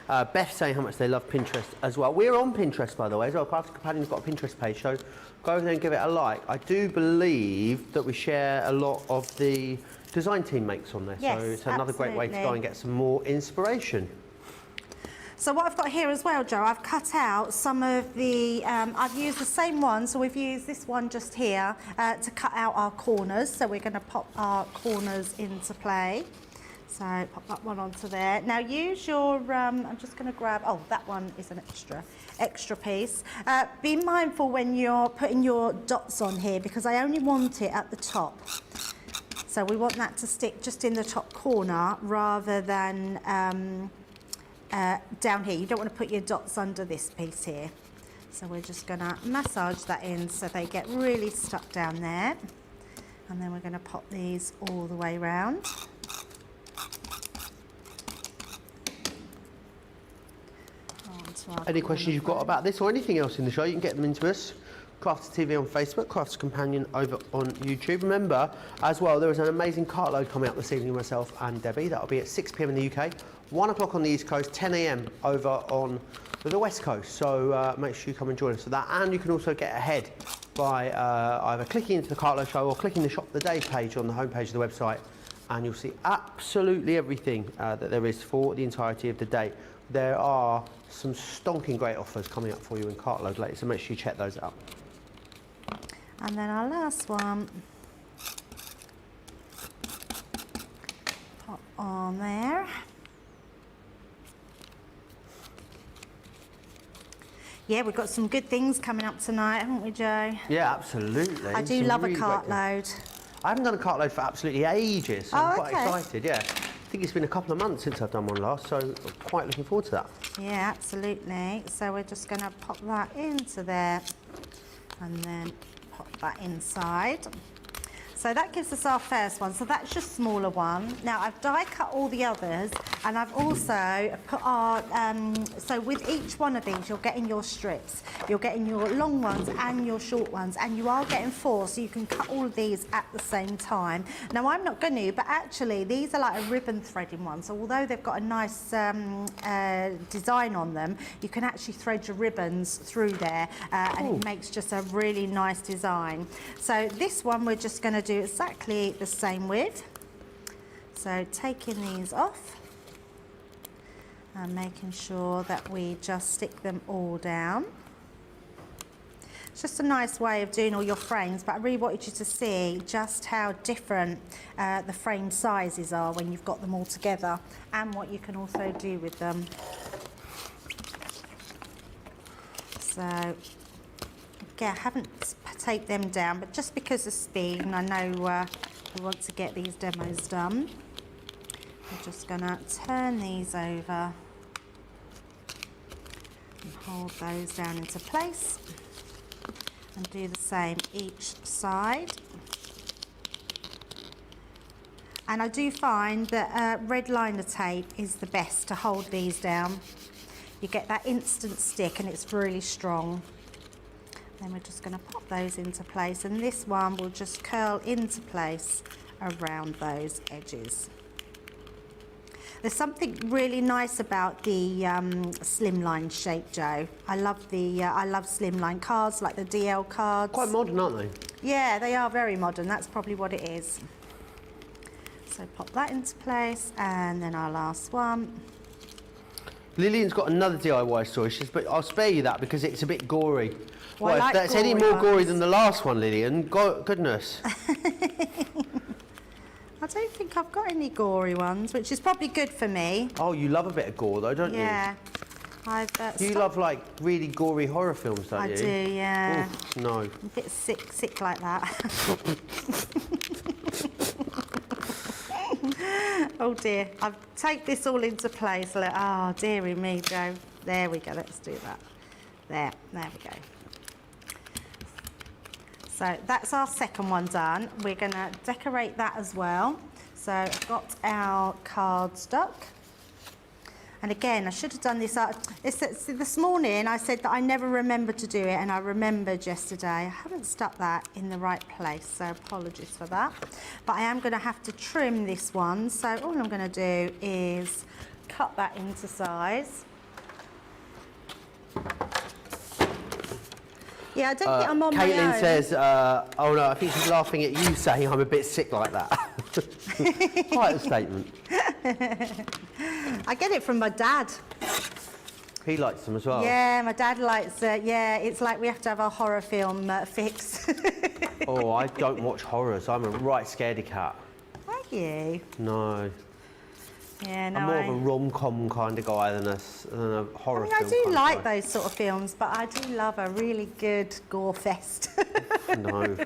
Beth saying how much they love Pinterest as well. We're on Pinterest, by the way, as well. Crafter Companion's got a Pinterest page, so go over there and give it a like. I do believe that we share a lot of the design team makes on there, yes, so it's another great way to go and get some more inspiration. So what I've got here as well, Joe, I've cut out some of the, I've used the same one, so we've used this one just here to cut out our corners. So we're going to pop our corners into play. So pop that one onto there. Now use your, I'm just going to grab, oh, that one is an extra piece. Be mindful when you're putting your dots on here, because I only want it at the top. So we want that to stick just in the top corner rather than down here. You don't want to put your dots under this piece here. So we're just going to massage that in so they get really stuck down there. And then we're going to pop these all the way round. Any questions you've got about this or anything else in the show, you can get them into us. Crafters TV on Facebook, Crafters Companion over on YouTube. Remember, as well, there is an amazing cartload coming up this evening, myself and Debbie. That'll be at 6 p.m. in the UK, 1 o'clock on the East Coast, 10 a.m. over on the West Coast. So make sure you come and join us for that. And you can also get ahead by either clicking into the cartload show or clicking the Shop of the Day page on the homepage of the website, and you'll see absolutely everything that there is for the entirety of the day. There are some stonking great offers coming up for you in cartload later, so make sure you check those out. And then our last one, pop on there. Yeah, we've got some good things coming up tonight, haven't we, Joe? Yeah, absolutely. I do love a cartload. I haven't done a cartload for absolutely ages, so I'm quite excited, yeah. I think it's been a couple of months since I've done one last, so I'm quite looking forward to that. Yeah, absolutely. So we're just going to pop that into there and then pop that inside. So So that gives us our first one. So that's your smaller one. Now I've die cut all the others, and I've also put our, so with each one of these you're getting your strips. You're getting your long ones and your short ones, and you are getting 4, so you can cut all of these at the same time. Now I'm not going to, but actually these are like a ribbon threading one, so although they've got a nice design on them, you can actually thread your ribbons through there, and it makes just a really nice design. So this one we're just going to do exactly the same with. So taking these off and making sure that we just stick them all down. It's just a nice way of doing all your frames, but I really wanted you to see just how different the frame sizes are when you've got them all together, and what you can also do with them. So again, I haven't take them down, but just because of speed, and I know we want to get these demos done, I'm just going to turn these over and hold those down into place, and do the same each side. And I do find that red liner tape is the best to hold these down. You get that instant stick and it's really strong. Then we're just going to pop those into place, and this one will just curl into place around those edges. There's something really nice about the slimline shape, Joe. I love slimline cards, like the DL cards. Quite modern, aren't they? Yeah, they are very modern. That's probably what it is. So pop that into place, and then our last one. Lillian's got another DIY story, but I'll spare you that because it's a bit gory. Well, if like that's any gory more gory ones. than the last one, Lillian, goodness. I don't think I've got any gory ones, which is probably good for me. Oh, you love a bit of gore though, don't Yeah. you? You love like really gory horror films, don't you? I do, yeah. Oof, no. I'm a bit sick like that. Oh dear, I've take this all into place. Look, oh dearie me, Joe. There we go, let's do that. There we go. So that's our second one done. We're gonna decorate that as well. So I've got our cardstock. And again, I should have done this. This morning I said that I never remember to do it, and I remembered yesterday. I haven't stuck that in the right place, so apologies for that. But I am going to have to trim this one, so all I'm going to do is cut that into size. Yeah, I don't think I'm on my Caitlin own. says, oh no, I think she's laughing at you saying I'm a bit sick like that. Quite a statement. I get it from my dad. He likes them as well. Yeah, my dad likes it. Yeah, it's like we have to have our horror film fix. Oh, I don't watch horrors. I'm a right scaredy cat. Are you? No. Yeah, no. I'm more of a rom-com kind of guy than a horror film. I do kind like of guy. those sort of films, but I do love a really good gore fest. No.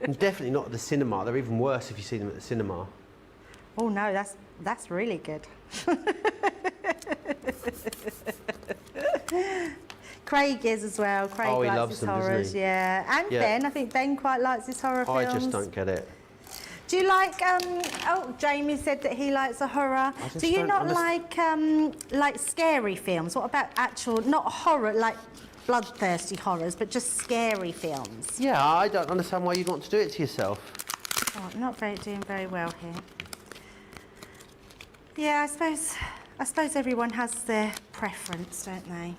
And definitely not at the cinema. They're even worse if you see them at the cinema. Oh no, that's really good. Craig is as well. Craig Oh, he likes loves his them, doesn't horrors, he? yeah. And Yeah. Ben, I think Ben quite likes his horror films. I just don't get it. Do you like, oh, Jamie said that he likes a horror. just Do you don't not like scary films? What about actual, not horror, like bloodthirsty horrors, but just scary films? Yeah, I don't understand why you'd want to do it to yourself. Oh, I'm not doing very well here. Yeah, I suppose everyone has their preference, don't they?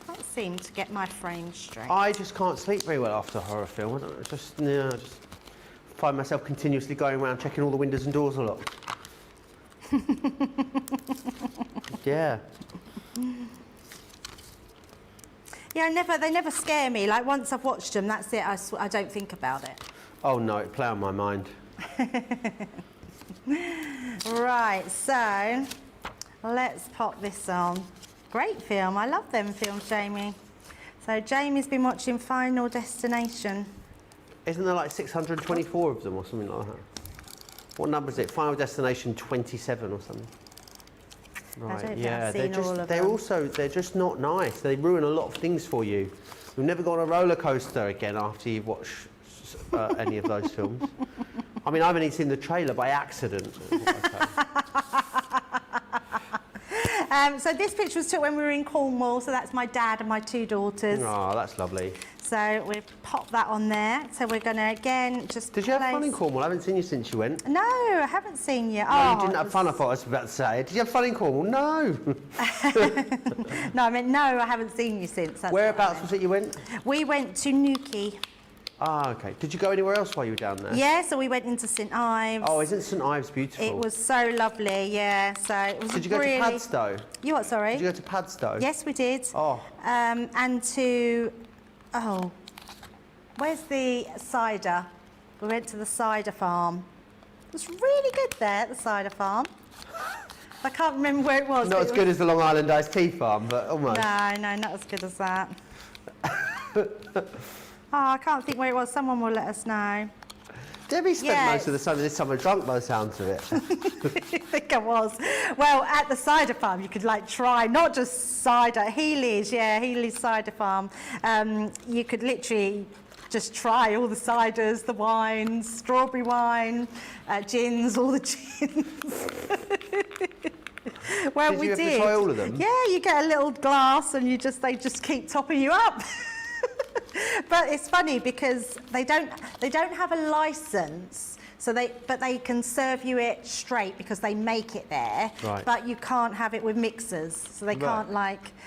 Can't seem to get my frame straight. I just can't sleep very well after a horror film. I don't know, I just find myself continuously going around checking all the windows and doors are locked. Yeah. Yeah, they never scare me. Like once I've watched them, that's it. I don't think about it. Oh no, it play on my mind. Right, so let's pop this on. Great film. I love them films, Jamie. So Jamie's been watching Final Destination. Isn't there like 624 of them or something like that? What number is it? Final Destination 27 or something? Right, don't think yeah, I've seen all of they're them. they're just not nice. They ruin a lot of things for you. You'll never go on a roller coaster again after you've watched any of those films. I mean, I've only seen the trailer by accident. So this picture was took when we were in Cornwall, so that's my dad and my 2 daughters. Oh, that's lovely. So we've popped that on there. So we're going to, again, just Did you have fun in Cornwall? I haven't seen you since you went. No, I haven't seen you. No, you didn't have fun, I thought I was about to say. Did you have fun in Cornwall? No. No, I meant no, I haven't seen you since. Whereabouts was it you went? We went to Newquay. Ah, okay. Did you go anywhere else while you were down there? Yeah, so we went into St Ives. Oh, isn't St Ives beautiful? It was so lovely, yeah. So it was Did you go to Padstow? You what, sorry? Did you go to Padstow? Yes, we did. Oh. And to, where's the cider? We went to the cider farm. It was really good there at the cider farm. I can't remember where it was. Not as good as the Long Island iced tea farm, but almost. No, not as good as that. I can't think where it was. Someone will let us know. Debbie spent most of the summer this summer drunk by the sounds of it. I think I was. Well, at the cider farm, you could try, not just cider, Healy's cider farm. You could literally just try all the ciders, the wines, strawberry wine, gins, all the gins. Well, did we you have did. to try all of them? Yeah, you get a little glass and they just keep topping you up. But it's funny because they don't have a license, but they can serve you it straight because they make it there. Right. But you can't have it with mixers, so they can't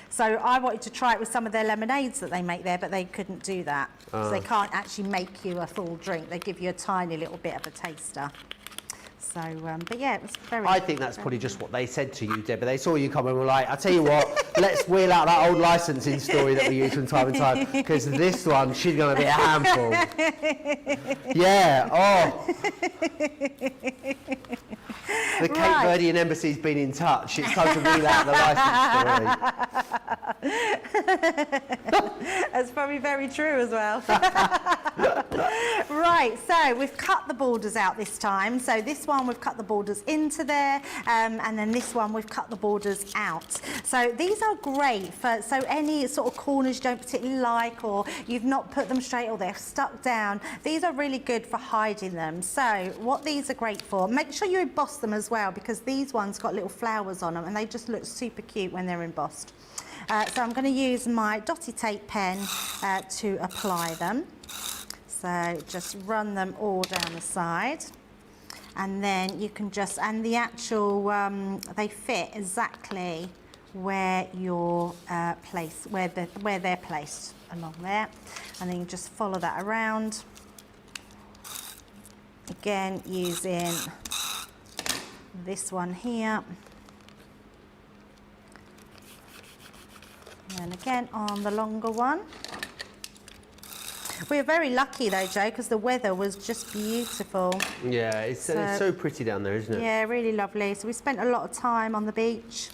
So I wanted to try it with some of their lemonades that they make there, but they couldn't do that. So they can't actually make you a full drink. They give you a tiny little bit of a taster. So, but yeah, it was very... I think that's probably just what they said to you, Debbie. They saw you come and were like, I'll tell you what, let's wheel out that old licensing story that we use from time to time, because this one, she's going to be a handful. Yeah, The Cape Verdean Embassy's been in touch. It's time to wheel out the licence story. That's probably very true as well. Right, so we've cut the borders out this time. So this one we've cut the borders into there, and then this one we've cut the borders out. So these are great for any sort of corners you don't particularly like, or you've not put them straight, or they're stuck down. These are really good for hiding them. So what these are great for, make sure you emboss them as well, because these ones got little flowers on them and they just look super cute when they're embossed. So I'm going to use my dotty tape pen to apply them. So just run them all down the side, and then you can just, and the actual, they fit exactly where your where they're placed along there, and then you just follow that around. Again, using this one here. And again on the longer one. We were very lucky though, Joe, because the weather was just beautiful. Yeah, it's so pretty down there, isn't it? Yeah, really lovely. So we spent a lot of time on the beach,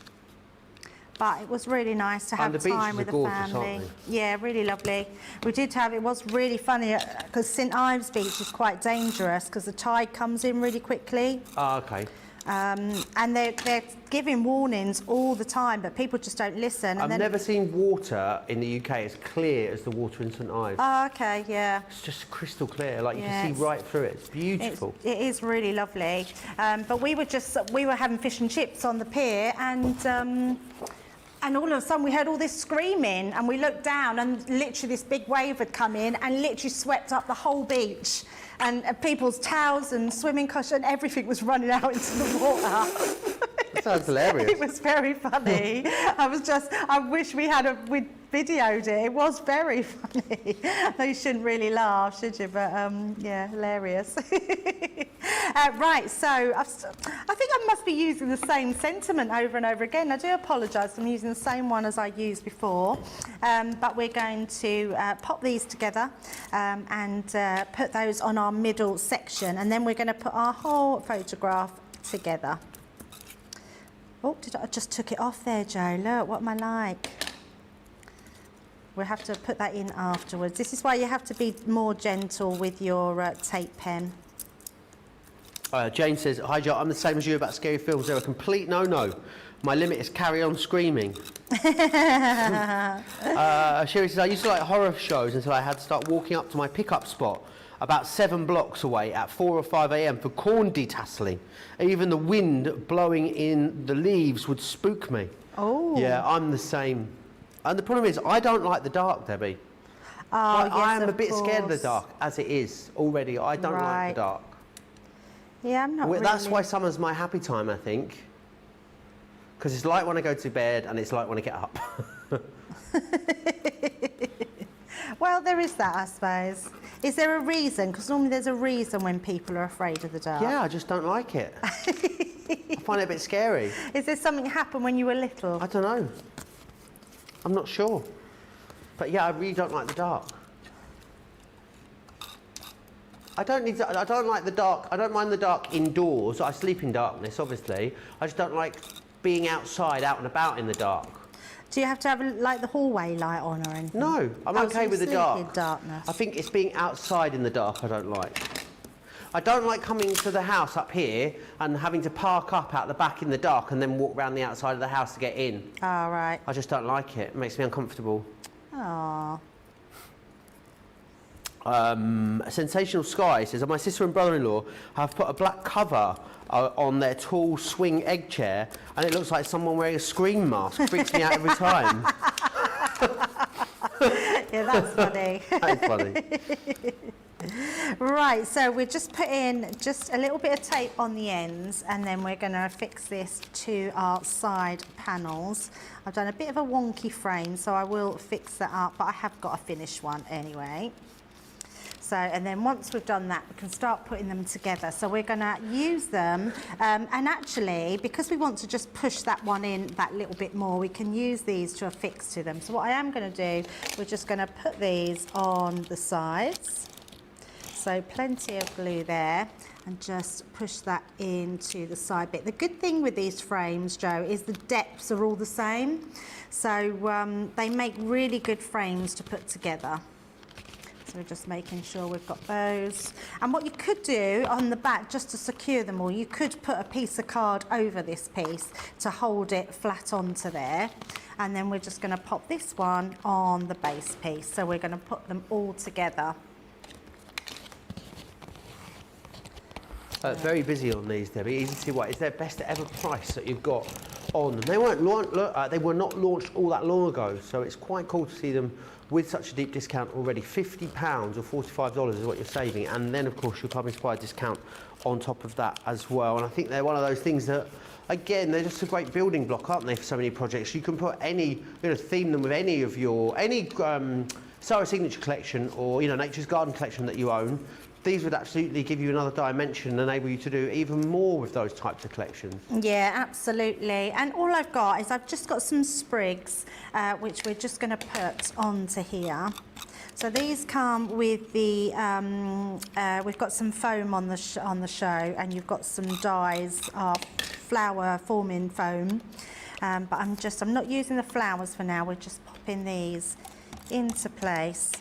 but it was really nice to have time with the family. Yeah, really lovely. We did have, it was really funny because St Ives Beach is quite dangerous because the tide comes in really quickly. Oh, okay. And they're giving warnings all the time, but people just don't listen. I've never seen water in the UK as clear as the water in St Ives. Oh, okay, yeah. It's just crystal clear, like you can see right through it. It's beautiful. It is really lovely. But we were having fish and chips on the pier, and all of a sudden we heard all this screaming, and we looked down, and literally this big wave had come in and literally swept up the whole beach. And people's towels and swimming costumes and everything was running out into the water. That sounds hilarious. It was very funny. I wish we'd videoed it. It was very funny. No, you shouldn't really laugh, should you? But yeah, hilarious. Right, so I think I must be using the same sentiment over and over again. I do apologise, I'm using the same one as I used before. But we're going to pop these together and put those on our middle section, and then we're going to put our whole photograph together. Oh, I just took it off there, Joe. Look, what am I like? We'll have to put that in afterwards. This is why you have to be more gentle with your tape pen. Jane says, hi Joe, I'm the same as you about scary films. They're a complete no-no. My limit is carry on screaming. Sherry says, I used to like horror shows until I had to start walking up to my pickup spot about 7 blocks away at 4 or 5 a.m. for corn detasseling. Even the wind blowing in the leaves would spook me. Oh. Yeah, I'm the same. And the problem is, I don't like the dark, Debbie. Oh, yes, I am a of bit scared of the course. dark, as it is already. I don't like the dark. Yeah, I'm not Well, really. that's why summer's my happy time, I think. Because it's like when I go to bed and it's like when I get up. Well, there is that, I suppose. Is there a reason? Because normally there's a reason when people are afraid of the dark. Yeah, I just don't like it. I find it a bit scary. Is there something happened when you were little? I don't know. I'm not sure. But yeah, I really don't like the dark. I don't like the dark. I don't mind the dark indoors. I sleep in darkness, obviously. I just don't like being outside, out and about in the dark. Do you have to have like the hallway light on or anything? No, I'm okay with the dark. In darkness. I think it's being outside in the dark I don't like. I don't like coming to the house up here and having to park up out the back in the dark and then walk around the outside of the house to get in. Oh, right. I just don't like it. It makes me uncomfortable. Oh. Sensational Sky says, my sister and brother-in-law have put a black cover on their tall swing egg chair and it looks like someone wearing a scream mask. Freaks me out every time. Yeah, that's funny. That is funny. Right, so we're just putting just a little bit of tape on the ends and then we're going to fix this to our side panels. I've done a bit of a wonky frame, so I will fix that up, but I have got a finished one anyway. So, and then once we've done that, we can start putting them together. So we're going to use them, and actually, because we want to just push that one in that little bit more, we can use these to affix to them. So what I am going to do, we're just going to put these on the sides. So plenty of glue there, and just push that into the side bit. The good thing with these frames, Joe, is the depths are all the same. So they make really good frames to put together. So we're just making sure we've got those. And what you could do on the back, just to secure them all, you could put a piece of card over this piece to hold it flat onto there. And then we're just going to pop this one on the base piece. So we're going to put them all together. Very busy on these, Debbie. Easy to see why. It's their best ever price that you've got on them. They were not launched all that long ago, so it's quite cool to see them with such a deep discount already. £50 or $45 is what you're saving, and then of course your Club Inspired discount on top of that as well. And I think they're one of those things that, again, they're just a great building block, aren't they, for so many projects? You can put any, theme them with any of your, Sarah Signature collection or, Nature's Garden collection that you own. These would absolutely give you another dimension and enable you to do even more with those types of collections. Yeah, absolutely. And all I've got is I've just got some sprigs, which we're just going to put onto here. So these come with the, we've got some foam on the show, and you've got some dies, flower forming foam. But I'm not using the flowers for now. We're just popping these into place.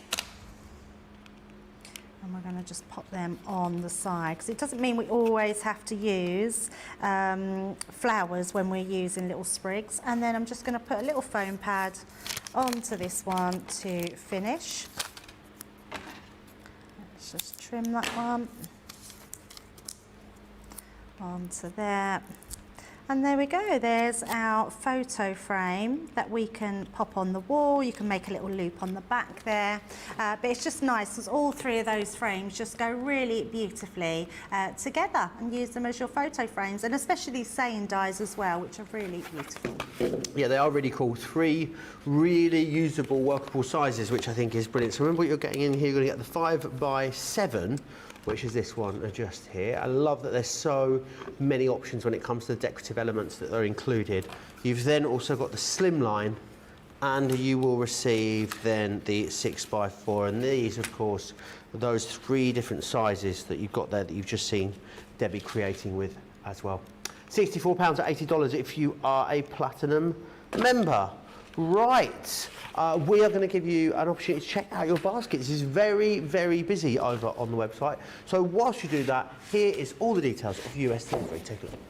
And we're going to just pop them on the side, because it doesn't mean we always have to use flowers when we're using little sprigs. And then I'm just going to put a little foam pad onto this one to finish. Let's just trim that one onto there. And there we go, there's our photo frame that we can pop on the wall. You can make a little loop on the back there. But it's just nice because all three of those frames just go really beautifully together, and use them as your photo frames, and especially these saying dies as well, which are really beautiful. Yeah, they are really cool. 3 really usable, workable sizes, which I think is brilliant. So remember what you're getting in here. You're going to get the 5x7, which is this one just here. I love that there's so many options when it comes to the decorative elements that are included. You've then also got the slimline, and you will receive then the 6x4, and these, of course, are those 3 different sizes that you've got there that you've just seen Debbie creating with as well. £64 at $80 if you are a Platinum member. Right, we are going to give you an opportunity to check out your basket. This is very, very busy over on the website. So whilst you do that, here is all the details of US delivery. Take a look.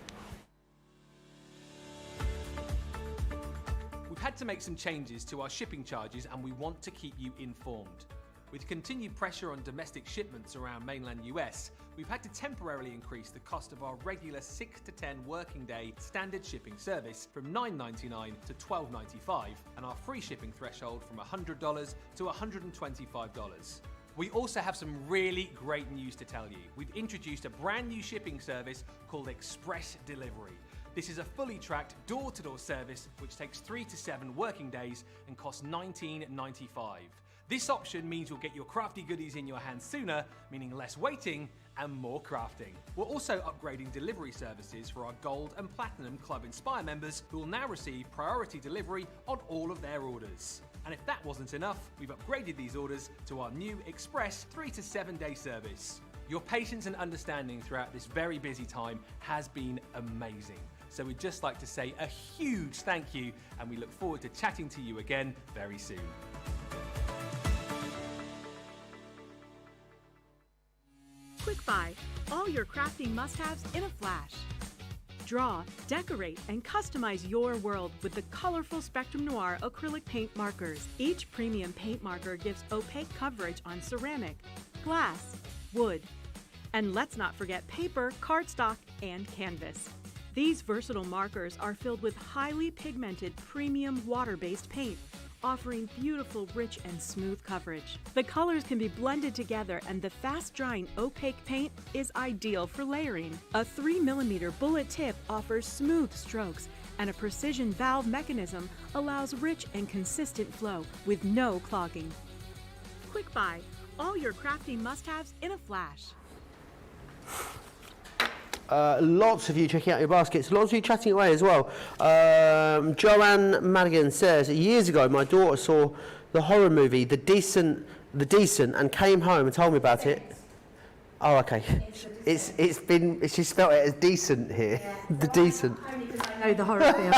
We've had to make some changes to our shipping charges, and we want to keep you informed. With continued pressure on domestic shipments around mainland US, we've had to temporarily increase the cost of our regular 6 to 10 working day standard shipping service from $9.99 to $12.95 and our free shipping threshold from $100 to $125. We also have some really great news to tell you. We've introduced a brand new shipping service called Express Delivery. This is a fully tracked door-to-door service which takes 3 to 7 working days and costs $19.95. This option means you'll get your crafty goodies in your hands sooner, meaning less waiting and more crafting. We're also upgrading delivery services for our Gold and Platinum Club Inspire members who will now receive priority delivery on all of their orders. And if that wasn't enough, we've upgraded these orders to our new Express 3 to 7 day service. Your patience and understanding throughout this very busy time has been amazing. So we'd just like to say a huge thank you, and we look forward to chatting to you again very soon. Quick Buy, all your crafting must-haves in a flash. Draw, decorate, and customize your world with the colorful Spectrum Noir acrylic paint markers. Each premium paint marker gives opaque coverage on ceramic, glass, wood, and let's not forget paper, cardstock, and canvas. These versatile markers are filled with highly pigmented premium water-based paint, offering beautiful, rich, and smooth coverage. The colors can be blended together, and the fast-drying opaque paint is ideal for layering. A 3mm bullet tip offers smooth strokes, and a precision valve mechanism allows rich and consistent flow with no clogging. Quick Buy, all your crafting must-haves in a flash. Lots of you checking out your baskets, lots of you chatting away as well. Joanne Madigan says, years ago my daughter saw the horror movie The Decent and came home and told me about it. Oh, okay. She spelled it as decent here. Yeah. The Decent. I know the horror film.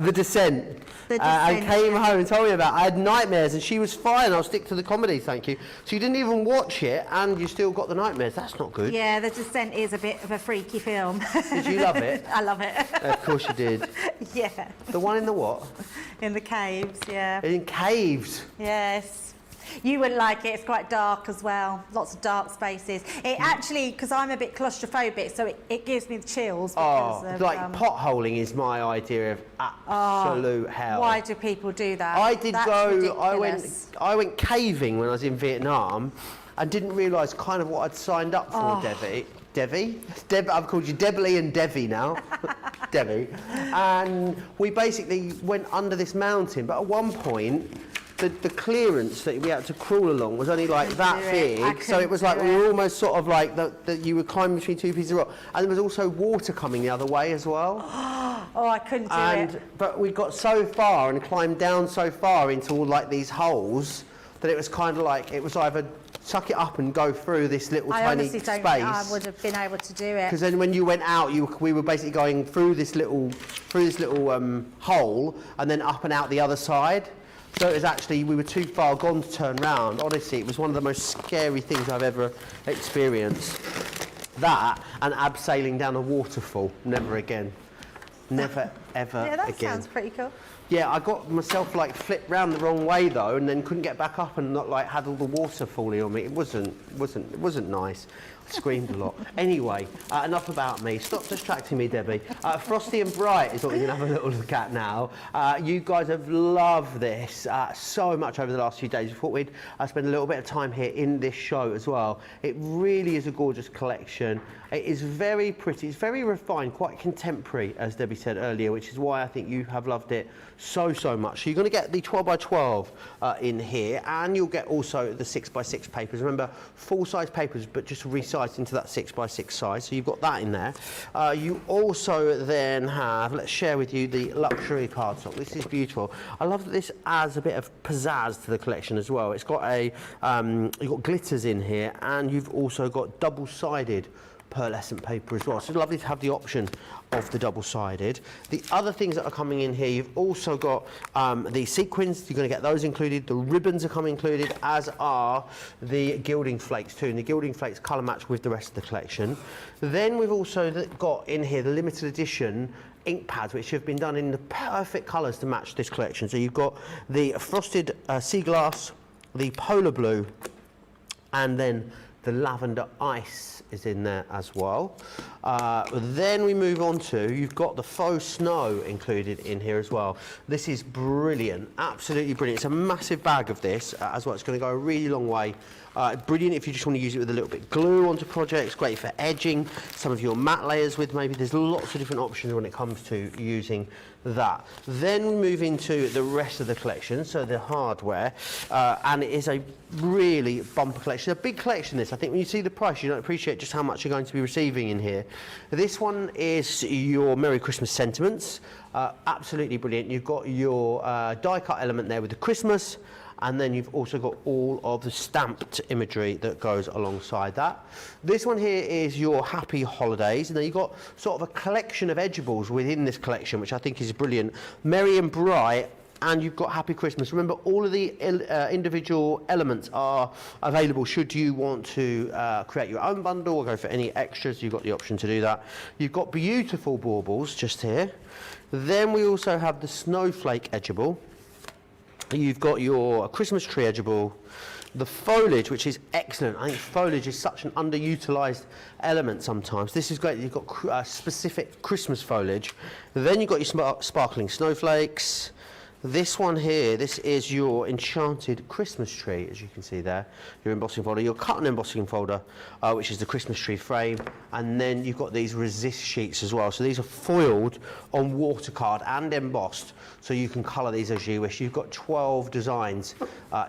The Descent. The Descent, and came home and told me about it. I had nightmares and she was fine. I'll stick to the comedy, thank you. So you didn't even watch it and you still got the nightmares. That's not good. Yeah, The Descent is a bit of a freaky film. Did you love it? I love it. Of course you did. Yeah. The one in the what? In the caves, yeah. In caves? Yes. You wouldn't like it, it's quite dark as well, lots of dark spaces. It actually, because I'm a bit claustrophobic, so it gives me the chills. Because potholing is my idea of absolute hell. Why do people do that? I went caving when I was in Vietnam and didn't realise kind of what I'd signed up for, Debbie? I've called you Debbie and Debbie now. Debbie. And we basically went under this mountain, but at one point, the clearance that we had to crawl along was only like that big, so it was like we were almost sort of like that you were climbing between two pieces of rock, and there was also water coming the other way as well. Oh, I couldn't do it. But we got so far and climbed down so far into all like these holes that it was kind of like it was either suck it up and go through this little tiny space. I honestly don't think I would have been able to do it. Because then when you went out, we were basically going through this little hole and then up and out the other side. So it was actually, we were too far gone to turn round. Honestly, it was one of the most scary things I've ever experienced. That and abseiling down a waterfall. Never again. Never, ever again. Yeah, that sounds pretty cool. Yeah, I got myself like flipped round the wrong way though, and then couldn't get back up and not like had all the water falling on me. It wasn't nice. I screamed a lot. Anyway, enough about me. Stop distracting me, Debbie. Frosty and Bright is what we're going to have a little look at now. You guys have loved this so much over the last few days. We thought we'd spend a little bit of time here in this show as well. It really is a gorgeous collection. It is very pretty. It's very refined, quite contemporary, as Debbie said earlier, which is why I think you have loved it so much. So you're going to get the 12x12 in here, and you'll get also the 6x6 papers. Remember, full-size papers, but just resized into that 6x6 size. So you've got that in there. You also then have, let's share with you the luxury cardstock. This is beautiful. I love that this adds a bit of pizzazz to the collection as well. It's got you've got glitters in here, and you've also got double-sided pearlescent paper as well. So it's lovely to have the option of the double-sided. The other things that are coming in here, you've also got the sequins. You're going to get those included. The ribbons are coming included, as are the gilding flakes too. And the gilding flakes colour match with the rest of the collection. Then we've also got in here the limited edition ink pads, which have been done in the perfect colours to match this collection. So you've got the frosted sea glass, the polar blue, and then the lavender ice is in there as well. Then we move on to, you've got the faux snow included in here as well. This is brilliant, absolutely brilliant. It's a massive bag of this as well. It's going to go a really long way. Brilliant if you just want to use it with a little bit of glue onto projects, great for edging some of your matte layers with maybe. There's lots of different options when it comes to using that. Then we move into the rest of the collection, so the hardware, and it is a really bumper collection, a big collection this. I think when you see the price you don't appreciate just how much you're going to be receiving in here. This one is your Merry Christmas sentiments, absolutely brilliant. You've got your die cut element there with the Christmas, and then you've also got all of the stamped imagery that goes alongside that. This one here is your Happy Holidays, and then you've got sort of a collection of edgeables within this collection, which I think is brilliant. Merry and Bright, and you've got Happy Christmas. Remember, all of the individual elements are available should you want to create your own bundle or go for any extras. You've got the option to do that. You've got beautiful baubles just here. Then we also have the Snowflake edgeable. You've got your Christmas tree edgeable, the foliage, which is excellent. I think foliage is such an underutilised element sometimes. This is great. You've got specific Christmas foliage. Then you've got your sparkling snowflakes. This one here, this is your enchanted Christmas tree, as you can see there. Your embossing folder, your cut and embossing folder, which is the Christmas tree frame. And then you've got these resist sheets as well. So these are foiled on watercard and embossed, so you can colour these as you wish. You've got 12 designs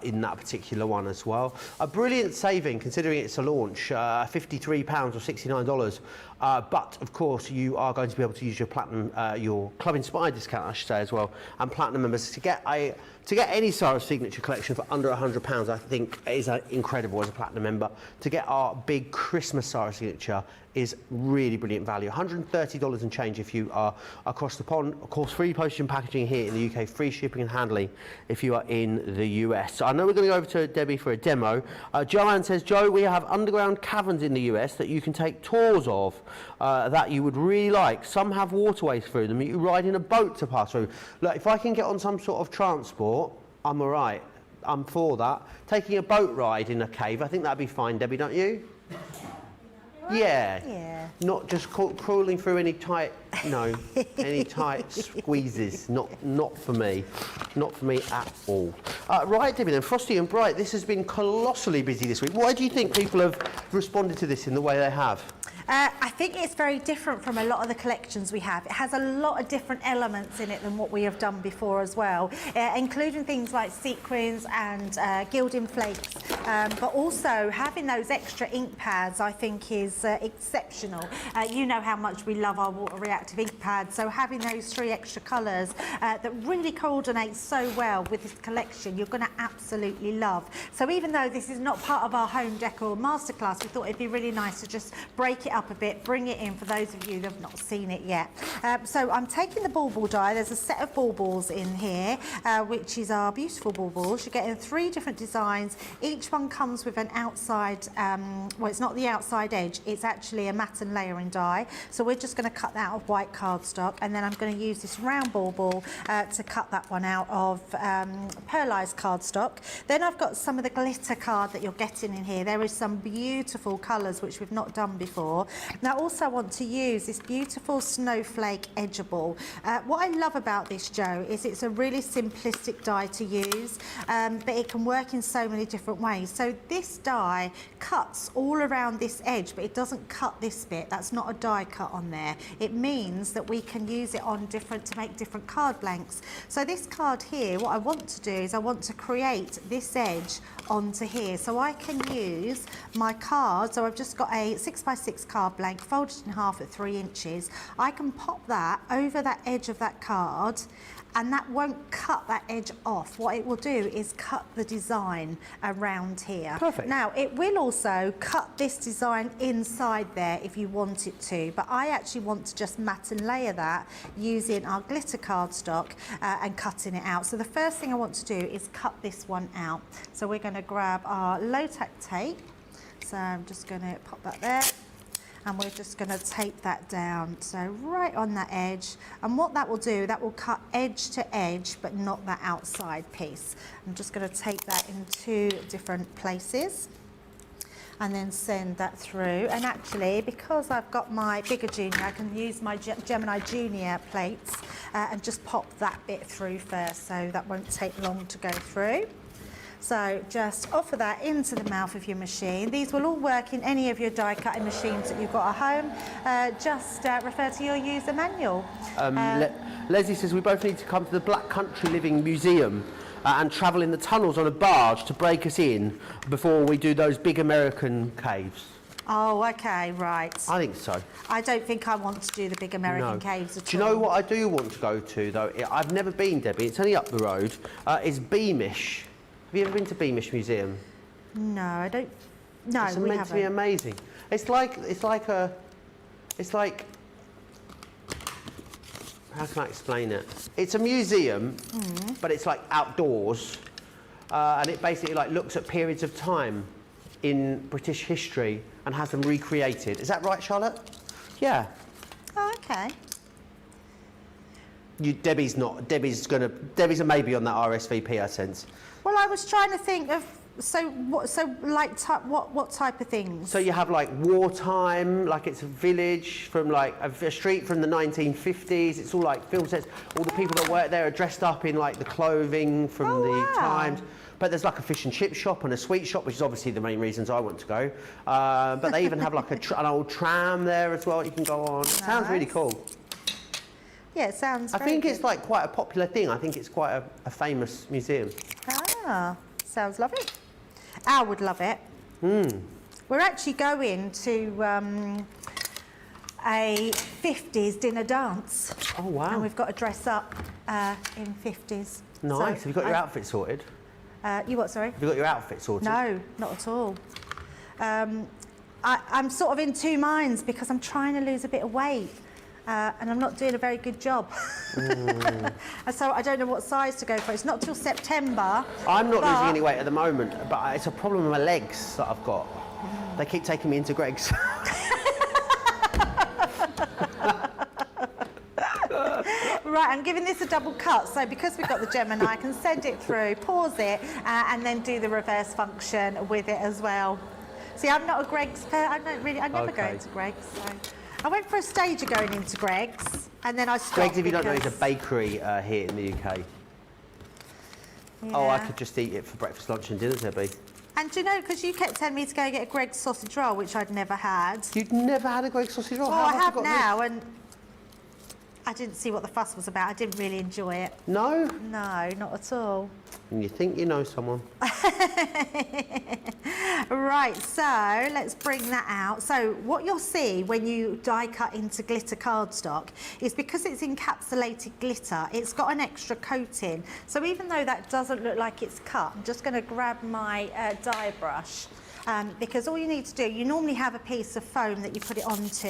in that particular one as well. A brilliant saving, considering it's a launch, £53 or $69. But of course, you are going to be able to use your platinum, your club inspired discount, I should say, as well, and platinum members to get any Sarah signature collection for under £100. I think is incredible as a platinum member. To get our big Christmas Sarah signature is really brilliant value. $130 and change if you are across the pond. Of course, free postage and packaging here in the UK, free shipping and handling if you are in the US. So I know we're going to go over to Debbie for a demo. Joanne says, Joe, we have underground caverns in the US that you can take tours of that you would really like. Some have waterways through them. You ride in a boat to pass through. Look, if I can get on some sort of transport, I'm all right. I'm for that. Taking a boat ride in a cave, I think that'd be fine, Debbie, don't you? Yeah. Not just crawling through any tight, any tight squeezes. Not for me. Not for me at all. Right, Debbie, then, Frosty and Bright, this has been colossally busy this week. Why do you think people have responded to this in the way they have? I think it's very different from a lot of the collections we have. It has a lot of different elements in it than what we have done before as well, including things like sequins and gilding flakes, but also having those extra ink pads I think is exceptional. You know how much we love our water reactive ink pads, so having those 3 extra colours that really coordinate so well with this collection, you're going to absolutely love. So even though this is not part of our home decor masterclass, we thought it'd be really nice to just break it up a bit, bring it in for those of you that have not seen it yet. So I'm taking the bauble die. There's a set of baubles in here, which is our beautiful baubles. You're getting 3 different designs. Each one comes with an outside, well, it's not the outside edge, it's actually a matte and layering die. So we're just going to cut that out of white cardstock, and then I'm going to use this round bauble to cut that one out of pearlized cardstock. Then I've got some of the glitter card that you're getting in here. There is some beautiful colours which we've not done before. Now, also I want to use this beautiful snowflake edgeable. What I love about this, Joe, is it's a really simplistic die to use, but it can work in so many different ways. So this die cuts all around this edge, but it doesn't cut this bit. That's not a die cut on there. It means that we can use it on to make different card blanks. So this card here, what I want to do is I want to create this edge onto here. So I can use my card. So I've just got a 6x6 card blank folded in half at 3 inches. I can pop that over that edge of that card, and that won't cut that edge off. What it will do is cut the design around here. Perfect. Now, it will also cut this design inside there if you want it to, but I actually want to just matte and layer that using our glitter cardstock and cutting it out. So the first thing I want to do is cut this one out. So we're going to grab our low-tack tape. So I'm just going to pop that there. And we're just going to tape that down, so right on that edge. And what that will do, that will cut edge to edge, but not that outside piece. I'm just going to tape that in 2 different places. and then send that through. And actually, because I've got my bigger junior, I can use my Gemini Junior plates and just pop that bit through first, so that won't take long to go through. So just offer that into the mouth of your machine. These will all work in any of your die cutting machines that you've got at home. Just refer to your user manual. Leslie says we both need to come to the Black Country Living Museum and travel in the tunnels on a barge to break us in before we do those big American caves. Oh, okay, right. I think so. I don't think I want to do the big American caves at all. Do you know what I do want to go to, though? I've never been, Debbie. It's only up the road. Is Beamish. Have you ever been to Beamish Museum? No, I don't. No, it's we meant haven't. to be amazing. It's like how can I explain it? It's a museum, but it's like outdoors, and it basically like looks at periods of time in British history and has them recreated. Is that right, Charlotte? Yeah. Oh, okay. Debbie's a maybe on that RSVP, I sense. Well, I was trying to think of what type of things? So you have like wartime, like it's a village from like a street from the 1950s. It's all like film sets. All the people that work there are dressed up in like the clothing from the times. But there's like a fish and chip shop and a sweet shop, which is obviously the main reasons I want to go. But they even have like an old tram there as well. You can go on. It sounds really cool. Yeah, it sounds. I think it's like quite a popular thing. I think it's quite a famous museum. Ah, sounds lovely. Al would love it. We're actually going to a 50s dinner dance. Oh, wow. And we've got to dress up in 50s. Nice. So Have you got your outfit sorted? You what, sorry? Have you got your outfit sorted? No, not at all. I'm sort of in two minds because I'm trying to lose a bit of weight. And I'm not doing a very good job. And so I don't know what size to go for. It's not till September. I'm not losing any weight at the moment, but it's a problem with my legs that I've got. They keep taking me into Greg's. Right, I'm giving this a double cut. So because we've got the Gemini, I can send it through, pause it, and then do the reverse function with it as well. See, I'm not a Greg's I never go into Greg's. So. I went for a stage of going into Greg's, and then I stopped. Greg's, if you don't know, is a bakery here in the UK. Yeah. Oh, I could just eat it for breakfast, lunch and dinner, Debbie. And do you know, because you kept telling me to go get a Greg's sausage roll, which I'd never had. You'd never had a Greg's sausage roll? Oh, I have now, and I didn't see what the fuss was about. I didn't really enjoy it. No? No, not at all. And you think you know someone. Right, so let's bring that out. So what you'll see when you die cut into glitter cardstock is because it's encapsulated glitter, it's got an extra coating. So even though that doesn't look like it's cut, I'm just going to grab my die brush. Because all you need to do, you normally have a piece of foam that you put it onto.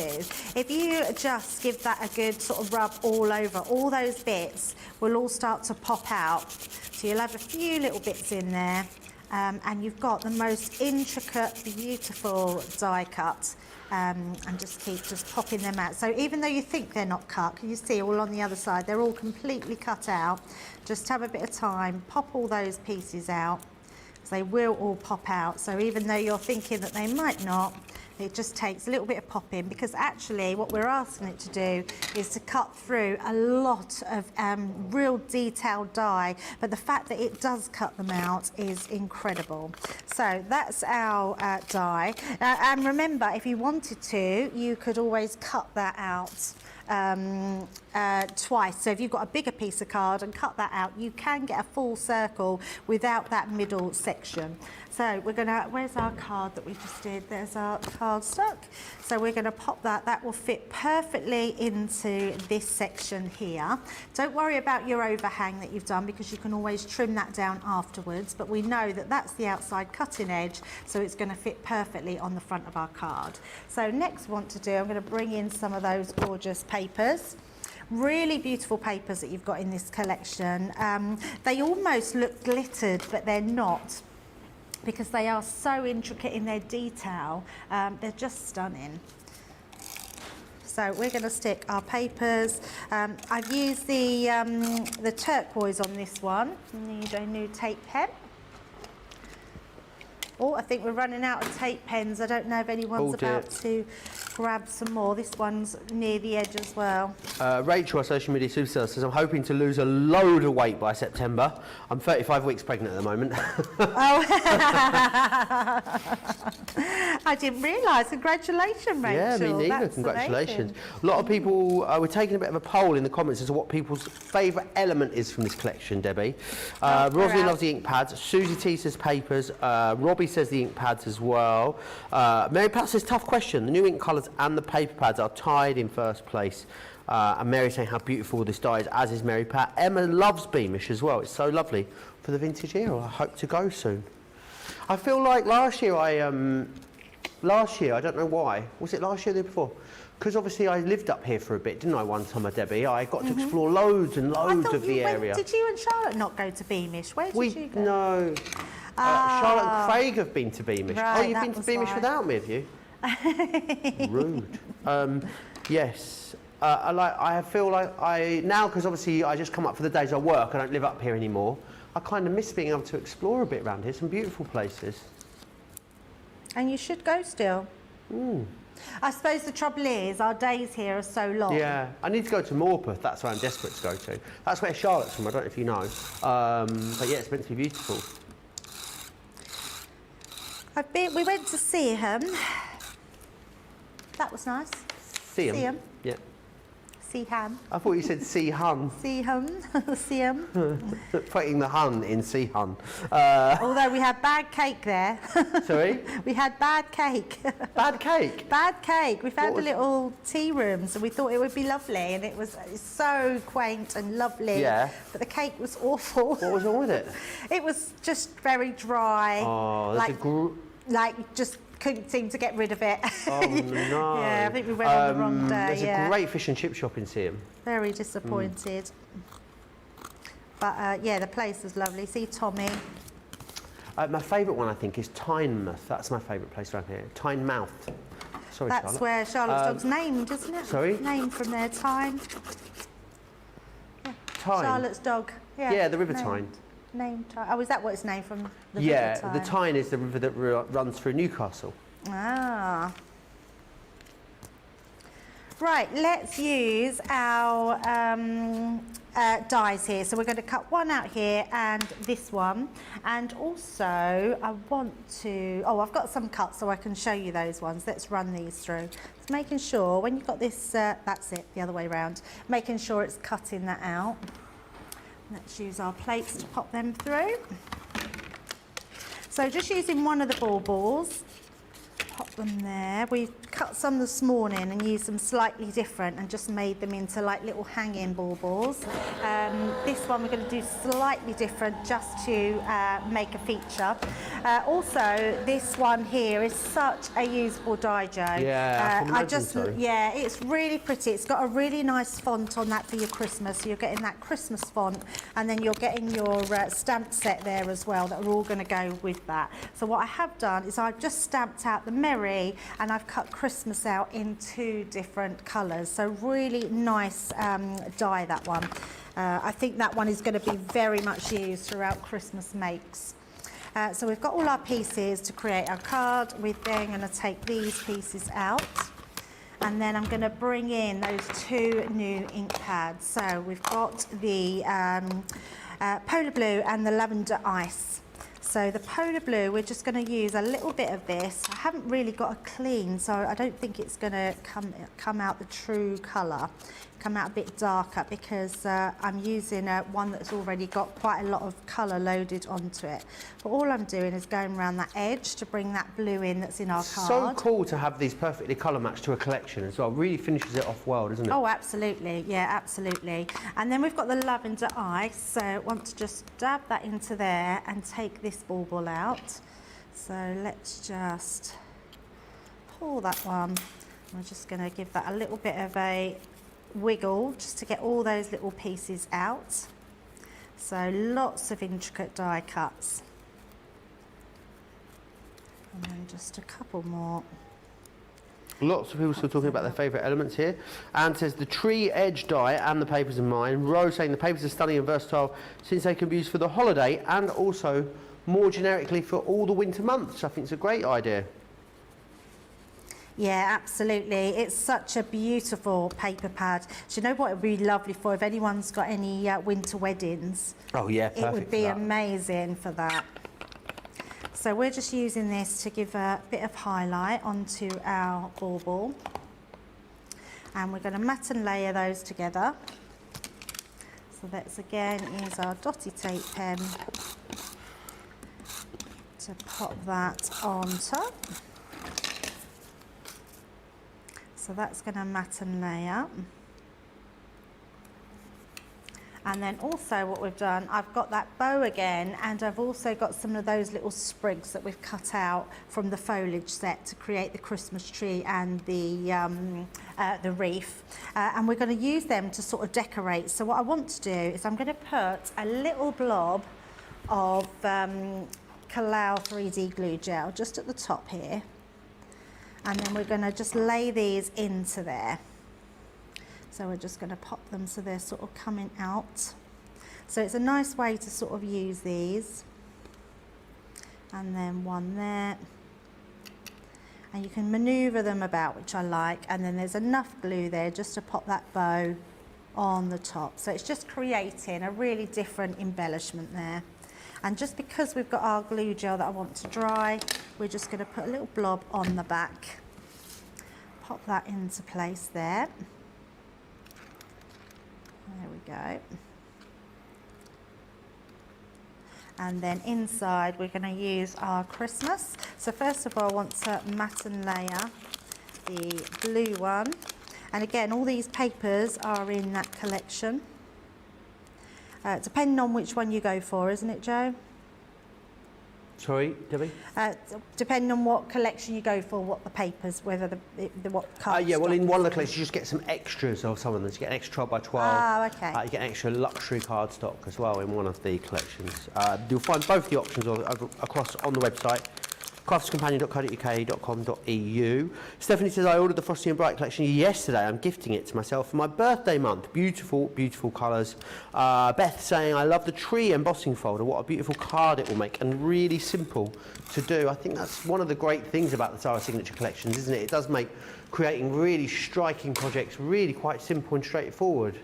If you just give that a good sort of rub all over, all those bits will all start to pop out. So you'll have a few little bits in there, and you've got the most intricate, beautiful die cut. And just keep popping them out. So even though you think they're not cut, can you see all on the other side, they're all completely cut out. Just have a bit of time, pop all those pieces out. They will all pop out. So even though you're thinking that they might not, it just takes a little bit of popping, because actually what we're asking it to do is to cut through a lot of real detailed die, but the fact that it does cut them out is incredible. So that's our die. And remember, if you wanted to, you could always cut that out twice. So if you've got a bigger piece of card and cut that out, you can get a full circle without that middle section. So we're gonna, where's our card that we just did? There's our card stock. So we're gonna pop that. That will fit perfectly into this section here. Don't worry about your overhang that you've done, because you can always trim that down afterwards. But we know that that's the outside cutting edge, so it's gonna fit perfectly on the front of our card. So next what I want to do, I'm gonna bring in some of those gorgeous papers. Really beautiful papers that you've got in this collection. They almost look glittered, but they're not, because they are so intricate in their detail. They're just stunning. So we're going to stick our papers. I've used the turquoise on this one. Need a new tape pen. Oh, I think we're running out of tape pens. I don't know if anyone's Oh, dear. about to grab some more. This one's near the edge as well. Rachel, our social media superstar, says, I'm hoping to lose a load of weight by September. I'm 35 weeks pregnant at the moment. Oh, I didn't realise. Congratulations, Rachel. Yeah, me neither. That's Congratulations. amazing. A lot of people, we're taking a bit of a poll in the comments as to what people's favourite element is from this collection, Debbie. Rosalie out. loves the ink pads. Susie T says papers. Robbie says the ink pads as well. Mary Pat says, tough question. The new ink colours and the paper pads are tied in first place. And Mary saying how beautiful this die is, as is Mary Pat. Emma loves Beamish as well. It's so lovely for the vintage era. I hope to go soon. I feel like last year, I don't know why. Was it last year or the year before? Because obviously I lived up here for a bit, didn't I, one summer, Debbie? I got to explore loads and loads of the area. Did you and Charlotte not go to Beamish? Where did you go? No. Charlotte and Craig have been to Beamish. Right, oh, you've that been to was Beamish why. without me, have you? Rude. Yes. I feel like now, because obviously I just come up for the days I work, I don't live up here anymore, I kind of miss being able to explore a bit around here, some beautiful places. And you should go still. I suppose the trouble is our days here are so long. Yeah, I need to go to Morpeth, that's where I'm desperate to go to. That's where Charlotte's from, I don't know if you know. But yeah, it's meant to be beautiful. We went to Seaham. That was nice. Seaham? Seaham. Yeah. Seaham. I thought you said Seaham. Seaham. Seaham. Putting the hun in Seaham. Although we had bad cake there. Sorry? We had bad cake. Bad cake? Bad cake. We found What a was- little tea room, so we thought it would be lovely, and it was so quaint and lovely. Yeah. But the cake was awful. What was wrong with it? It was just very dry. Oh, there's like just couldn't seem to get rid of it. Oh no. Yeah, I think we went on the wrong day. There's Yeah. a great fish and chip shop in Seaham. Very disappointed. But yeah, the place was lovely. See Tommy. My favourite one, I think, is Tynemouth. That's my favourite place around here. Tynemouth. Sorry, That's Charlotte. where Charlotte's dog's named, isn't it? sorry? Named from their Tyne. Tyne. Charlotte's dog. Yeah, Yeah, the River Tyne. Named Tyne. Oh, is that what it's named from? The Yeah, River the Tyne? Tyne is the river that runs through Newcastle. Ah. Right, let's use our dies here. So we're going to cut one out here and this one. And also, I want to... Oh, I've got some cuts so I can show you those ones. Let's run these through. Just making sure, when you've got this... that's it, the other way round. Making sure it's cutting that out. Let's use our plates to pop them through. So just using one of the balls. Pop them there. We cut some this morning and used them slightly different and just made them into like little hanging balls. This one we're going to do slightly different just to make a feature. Also, this one here is such a usable die, Joe. Yeah, I can imagine so. Yeah, it's really pretty. It's got a really nice font on that for your Christmas. So you're getting that Christmas font, and then you're getting your stamp set there as well that are all going to go with that. So what I have done is I've just stamped out the Merry, and I've cut Christmas out in 2 different colours. So really nice die, that one. I think that one is going to be very much used throughout Christmas makes. So we've got all our pieces to create our card. We're then going to take these pieces out, and then I'm going to bring in those 2 new ink pads. So we've got the Polar Blue and the Lavender Ice. So the Polar Blue, we're just going to use a little bit of this. I haven't really got a clean, so I don't think it's going to come out the true colour. Come out a bit darker because I'm using one that's already got quite a lot of colour loaded onto it. But all I'm doing is going around that edge to bring that blue in that's in our card. So cool to have these perfectly colour matched to a collection as well. Really finishes it off well, doesn't it? Oh, absolutely. Yeah, absolutely. And then we've got the Lavender Ice. So I want to just dab that into there and take this bauble out. So let's just pull that one. I'm just going to give that a little bit of a wiggle just to get all those little pieces out. So lots of intricate die cuts. And then just a couple more. Lots of people still talking about their favourite elements here. Anne says the tree edge die and the papers are mine. Rose saying the papers are stunning and versatile since they can be used for the holiday and also more generically for all the winter months. I think it's a great idea. Yeah, absolutely. It's such a beautiful paper pad. Do you know what it would be lovely for if anyone's got any winter weddings? Oh yeah, perfect. It would be amazing for that. So we're just using this to give a bit of highlight onto our bauble. And we're going to mat and layer those together. So let's again use our dotty tape pen to pop that on top. So that's going to mat and layer. And then also what we've done, I've got that bow again, and I've also got some of those little sprigs that we've cut out from the foliage set to create the Christmas tree and the wreath. And we're going to use them to sort of decorate. So what I want to do is I'm going to put a little blob of Kalau 3D glue gel just at the top here. And then we're going to just lay these into there. So we're just going to pop them so they're sort of coming out. So it's a nice way to sort of use these. And then one there. And you can manoeuvre them about, which I like. And then there's enough glue there just to pop that bow on the top. So it's just creating a really different embellishment there. And just because we've got our glue gel that I want to dry, we're just going to put a little blob on the back. Pop that into place there. There we go. And then inside we're going to use our Christmas. So first of all I want to mat and layer the blue one. And again, all these papers are in that collection. Depending on which one you go for, isn't it, Joe? Sorry, Debbie? Depending on what collection you go for, what the papers, whether what colours. Yeah, well, in one of the collections, you just get some extras of some of them. So you get an extra 12x12. Oh, okay. You get an extra luxury cardstock as well in one of the collections. You'll find both the options across on the website. craftscompanion.co.uk.com.eu. Stephanie says, I ordered the Frosty and Bright collection yesterday. I'm gifting it to myself for my birthday month. Beautiful, beautiful colours. Beth saying, I love the tree embossing folder. What a beautiful card it will make, and really simple to do. I think that's one of the great things about the Zara Signature collections, isn't it? It does make creating really striking projects really quite simple and straightforward.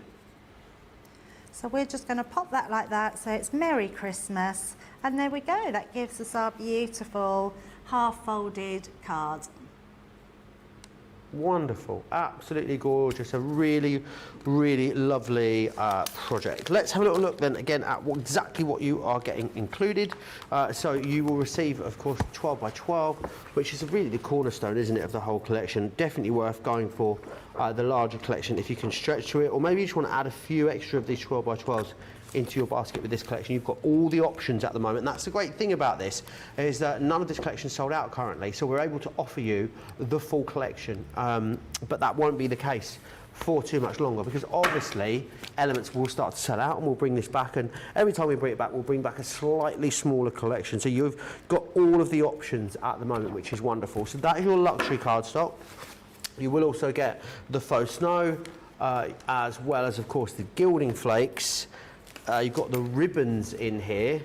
So we're just going to pop that like that, so it's Merry Christmas, and there we go. That gives us our beautiful half-folded card. Wonderful, absolutely gorgeous, a really, really lovely project. Let's have a little look then again at exactly what you are getting included. So you will receive, of course, 12x12, which is really the cornerstone, isn't it, of the whole collection. Definitely worth going for the larger collection if you can stretch to it, or maybe you just want to add a few extra of these 12x12s into your basket with this collection. You've got all the options at the moment. And that's the great thing about this, is that none of this collection is sold out currently, so we're able to offer you the full collection, but that won't be the case for too much longer, because obviously elements will start to sell out, and we'll bring this back, and every time we bring it back we'll bring back a slightly smaller collection. So you've got all of the options at the moment, which is wonderful. So that is your luxury cardstock. You will also get the faux snow, as well as, of course, the gilding flakes. You've got the ribbons in here,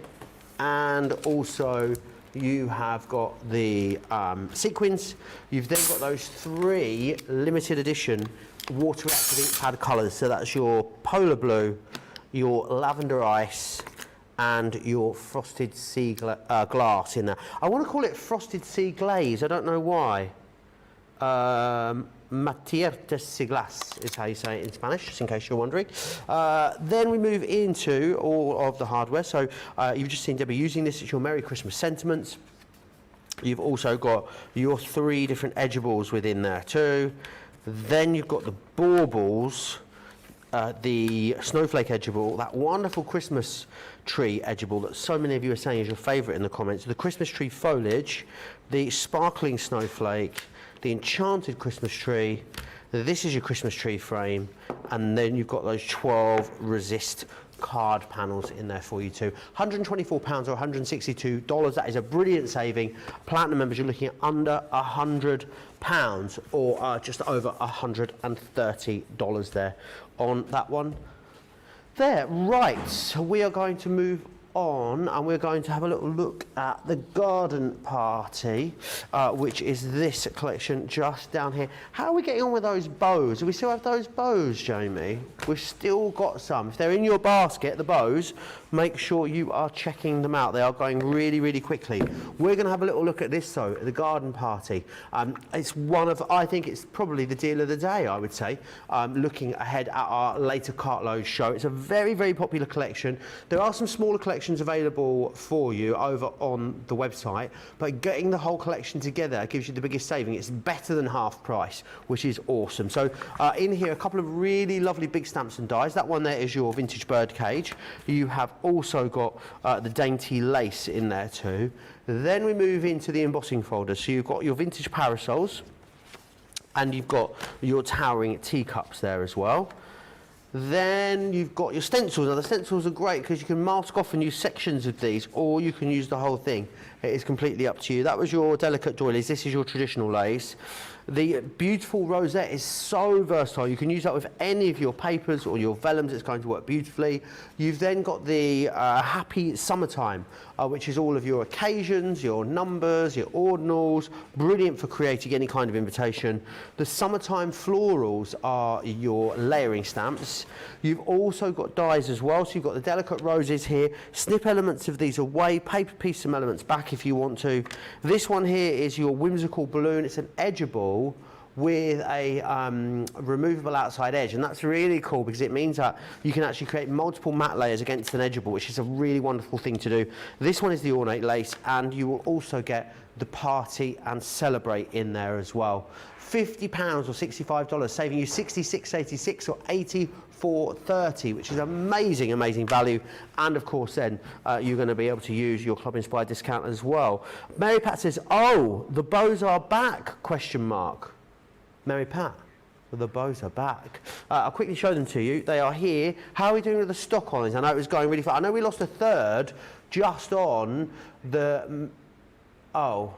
and also you have got the sequins. You've then got those 3 limited edition water reactive ink pad colours. So that's your polar blue, your lavender ice, and your frosted sea glass in there. I want to call it frosted sea glaze. I don't know why. Matiertes Siglas is how you say it in Spanish, just in case you're wondering. Then we move into all of the hardware. So you've just seen Debbie using this. It's your Merry Christmas sentiments. You've also got your 3 different edgeables within there too. Then you've got the baubles, the snowflake edgeable, that wonderful Christmas tree edgeable that so many of you are saying is your favourite in the comments, the Christmas tree foliage, the sparkling snowflake, the enchanted Christmas tree. This is your Christmas tree frame, and then you've got those 12 resist card panels in there for you too. £124 or $162. That is a brilliant saving. Platinum members, you're looking at under £100 or just over $130 there on that one. There, right, so we are going to move on and we're going to have a little look at the garden party, which is this collection just down here. How are we getting on with those bows? Do we still have those bows, Jamie? We've still got some. If they're in your basket, the bows, make sure you are checking them out. They are going really, really quickly. We're going to have a little look at this though, the garden party. It's one of, I think it's probably the deal of the day, I would say, looking ahead at our later cartload show. It's a very, very popular collection. There are some smaller collections available for you over on the website, but getting the whole collection together gives you the biggest saving. It's better than half price, which is awesome. So in here, a couple of really lovely big stamps and dies. That one there is your vintage bird cage. You have also got the dainty lace in there too. Then we move into the embossing folder. So you've got your vintage parasols and you've got your towering teacups there as well. Then you've got your stencils. Now the stencils are great because you can mask off and use sections of these, or you can use the whole thing. It is completely up to you. That was your delicate doilies. This is your traditional lace. The beautiful rosette is so versatile. You can use that with any of your papers or your vellums. It's going to work beautifully. You've then got the happy summertime, which is all of your occasions, your numbers, your ordinals. Brilliant for creating any kind of invitation. The summertime florals are your layering stamps. You've also got dies as well. So you've got the delicate roses here. Snip elements of these away. Paper piece some elements back if you want to. This one here is your whimsical balloon. It's an edgeable with a removable outside edge, and that's really cool because it means that you can actually create multiple matte layers against an edgeable, which is a really wonderful thing to do. This one is the ornate lace, and you will also get the party and celebrate in there as well. £50 or $65, saving you $66.86 or $84.30, which is amazing, amazing value. And of course, then you're going to be able to use your Club Inspired discount as well. Mary Pat says, "Oh, the bows are back?" Question mark. Mary Pat, well, the bows are back. I'll quickly show them to you. They are here. How are we doing with the stock on these? I know it was going really fast. I know we lost a third just on the. Oh.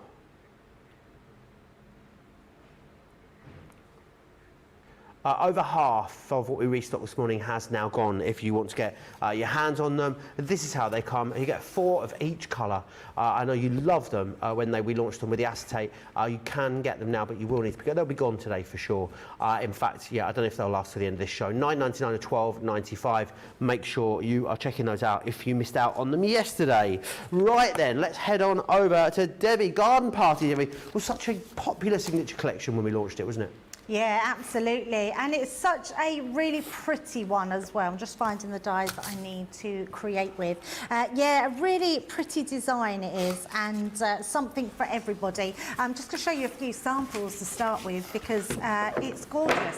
Over half of what we restocked this morning has now gone. If you want to get your hands on them, this is how they come. You get 4 of each colour. I know you love them when we launched them with the acetate. You can get them now, but you will need to pick them. They'll be gone today for sure. In fact, yeah, I don't know if they'll last to the end of this show. $9.99 or $12.95. Make sure you are checking those out if you missed out on them yesterday. Right then, let's head on over to Debbie. Garden Party, Debbie, was such a popular signature collection when we launched it, wasn't it? Yeah, absolutely. And it's such a really pretty one as well. I'm just finding the dies that I need to create with. Yeah, a really pretty design it is, and something for everybody. Just to show you a few samples to start with, because it's gorgeous.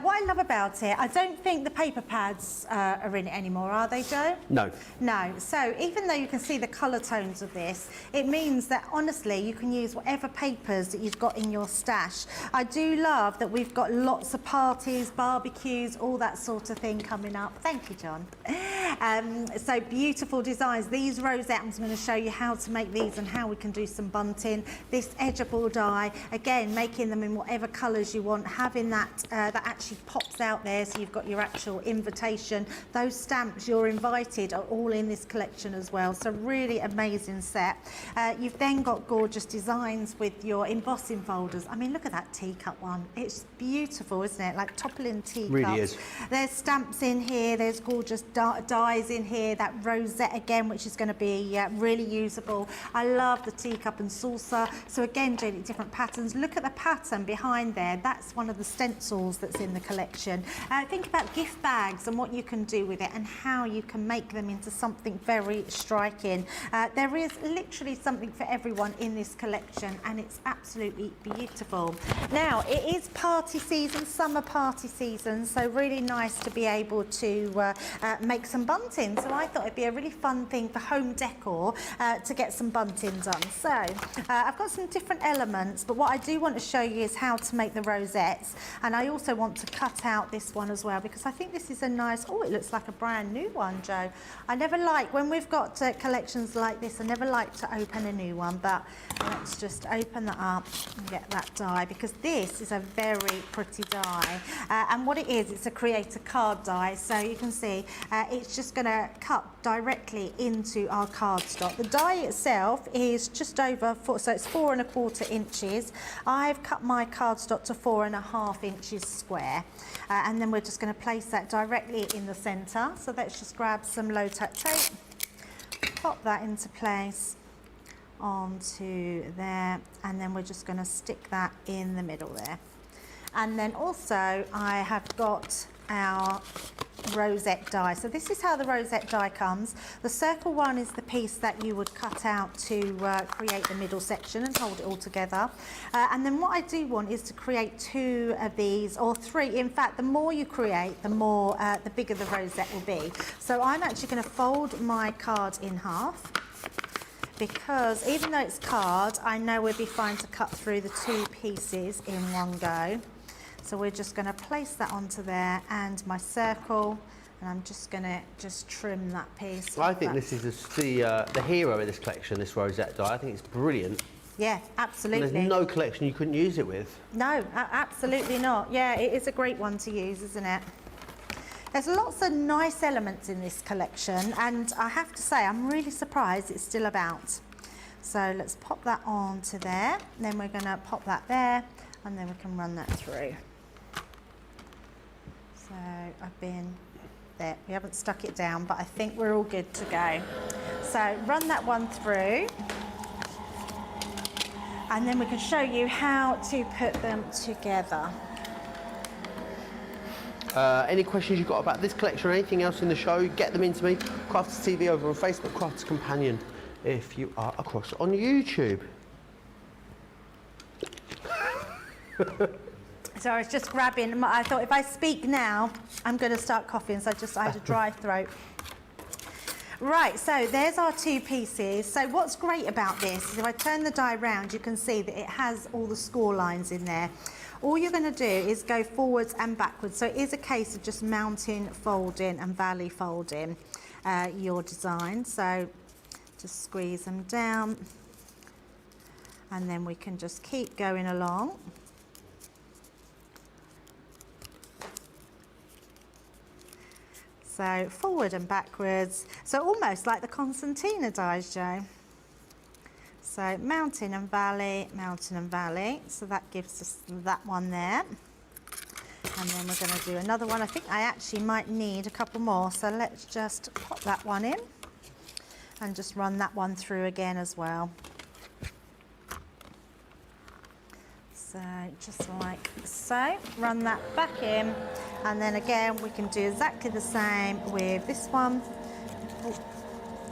What I love about it, I don't think the paper pads are in it anymore, are they, Joe? No. No. So even though you can see the colour tones of this, it means that honestly you can use whatever papers that you've got in your stash. I do love that we've got lots of parties, barbecues, all that sort of thing coming up. Thank you, John. So beautiful designs. These rosette, I'm going to show you how to make these and how we can do some bunting. This edgeable die, again, making them in whatever colours you want, having that that actually pops out there, so you've got your actual invitation. Those stamps, you're invited, are all in this collection as well. So really amazing set. You've then got gorgeous designs with your embossing folders. I mean, look at that teacup one. It's beautiful, isn't it? Like toppling teacups. Really is. There's stamps in here. There's gorgeous dies in here. That rosette again, which is going to be really usable. I love the teacup and saucer. So again, doing different patterns. Look at the pattern behind there. That's one of the stencils that's in the collection. Think about gift bags and what you can do with it and how you can make them into something very striking. There is literally something for everyone in this collection, and it's absolutely beautiful. Now, it is party season, summer party season, so really nice to be able to make some bunting. So I thought it'd be a really fun thing for home decor to get some bunting done. So I've got some different elements, but what I do want to show you is how to make the rosettes, and I also want to cut out this one as well, because I think this is a nice, oh, it looks like a brand new one, Joe. I never like, when we've got collections like this, I never like to open a new one, but let's just open that up and get that die, because this is a very pretty die. And what it is, it's a creator card die, so you can see it's just just going to cut directly into our cardstock. The die itself is just over 4, so it's 4 1/4 inches. I've cut my cardstock to 4 1/2 inches square, and then we're just going to place that directly in the centre. So let's just grab some low-tack tape, pop that into place onto there, and then we're just going to stick that in the middle there. And then also I have got our rosette die. So this is how the rosette die comes. The circle one is the piece that you would cut out to create the middle section and hold it all together. And then what I do want is to create 2 of these, or 3. In fact, the more you create, the more, the bigger the rosette will be. So I'm actually going to fold my card in half, because even though it's card, I know we'll be fine to cut through the 2 pieces in one go. So we're just going to place that onto there, and my circle, and I'm just going to trim that piece. I think this is the hero of this collection, this rosette die. I think it's brilliant. Yeah, absolutely. And there's no collection you couldn't use it with. No, absolutely not. Yeah, it is a great one to use, isn't it? There's lots of nice elements in this collection, and I have to say I'm really surprised it's still about. So let's pop that onto there, then we're going to pop that there, and then we can run that through. So I've been there, we haven't stuck it down, but I think we're all good to go. So run that one through, and then we can show you how to put them together. Any questions you've got about this collection or anything else in the show, get them into me. Crafters TV over on Facebook, Crafters Companion if you are across on YouTube. So I was just grabbing, I thought if I speak now, I'm going to start coughing, so I had a dry throat. Right, so there's our 2 pieces. So what's great about this is if I turn the die round, you can see that it has all the score lines in there. All you're going to do is go forwards and backwards. So it is a case of just mounting, folding and valley folding your design. So just squeeze them down, and then we can just keep going along. So forward and backwards. So almost like the Constantina dies, Joe. So mountain and valley, mountain and valley. So that gives us that one there. And then we're going to do another one. I think I actually might need a couple more. So let's just pop that one in and just run that one through again as well. So just like so, run that back in, and then again we can do exactly the same with this one.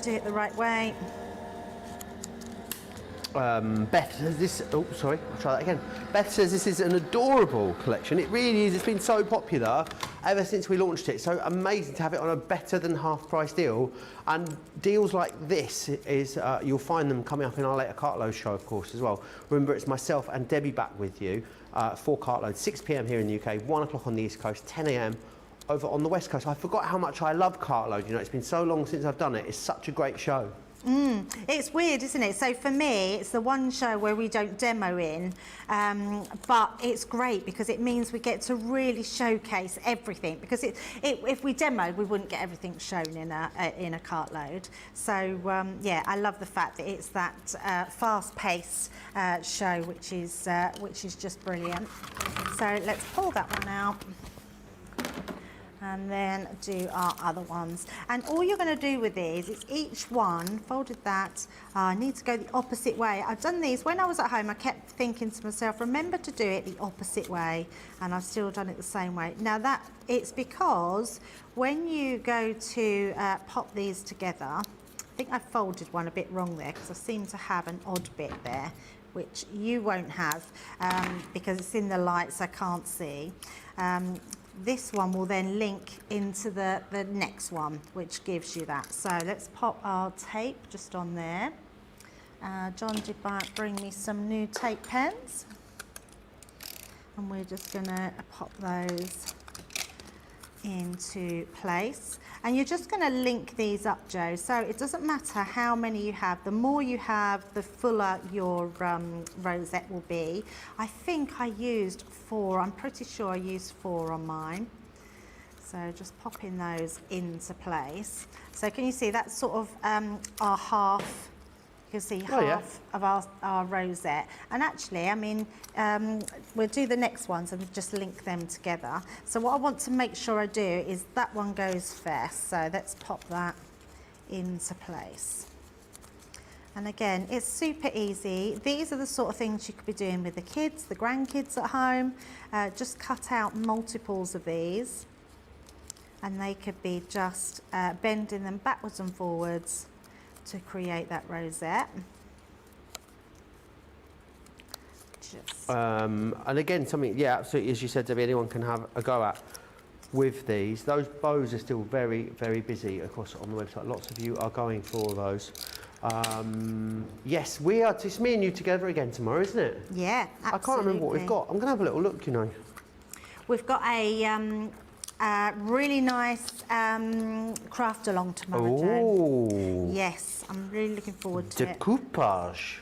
Do it the right way. Beth says this, oh sorry, I'll try that again. Beth says this is an adorable collection. It really is, it's been so popular ever since we launched it. So amazing to have it on a better than half price deal. And deals like this is, you'll find them coming up in our later cartload show, of course, as well. Remember, it's myself and Debbie back with you for cartload, 6 PM here in the UK, 1 o'clock on the East Coast, 10 AM over on the West Coast. I forgot how much I love cartload, you know, it's been so long since I've done it. It's such a great show. It's weird, isn't it? So for me, it's the one show where we don't demo in, but it's great because it means we get to really showcase everything. Because if we demoed, we wouldn't get everything shown in a cartload. So yeah, I love the fact that it's that fast-paced show, which is just brilliant. So let's pull that one out. And then do our other ones. And all you're going to do with these is each one, folded that, I need to go the opposite way. I've done these, when I was at home, I kept thinking to myself, remember to do it the opposite way, and I've still done it the same way. Now it's because when you go to pop these together, I think I folded one a bit wrong there because I seem to have an odd bit there, which you won't have because it's in the light so I can't see. This one will then link into the next one, which gives you that. So let's pop our tape just on there. John did bring me some new tape pens, and we're just going to pop those into place. And you're just going to link these up, Joe. So it doesn't matter how many you have. The more you have, the fuller your rosette will be. I think I used 4. I'm pretty sure I used 4 on mine. So just popping those into place. So can you see that's sort of our half, you can see half of our rosette. And actually, I mean, we'll do the next ones and just link them together. So what I want to make sure I do is that one goes first. So let's pop that into place. And again, it's super easy. These are the sort of things you could be doing with the kids, the grandkids at home. Just cut out multiples of these, and they could be just bending them backwards and forwards to create that rosette. And again, something, yeah, absolutely, as you said, Debbie, anyone can have a go at with these. Those bows are still very, very busy across on the website. Lots of you are going for those. Yes, we are, just me and you together again tomorrow, isn't it? Yeah, absolutely. I can't remember what we've got. I'm going to have a little look, you know. We've got a really nice craft along tomorrow, Joe. Yes, I'm really looking forward to it. Decoupage.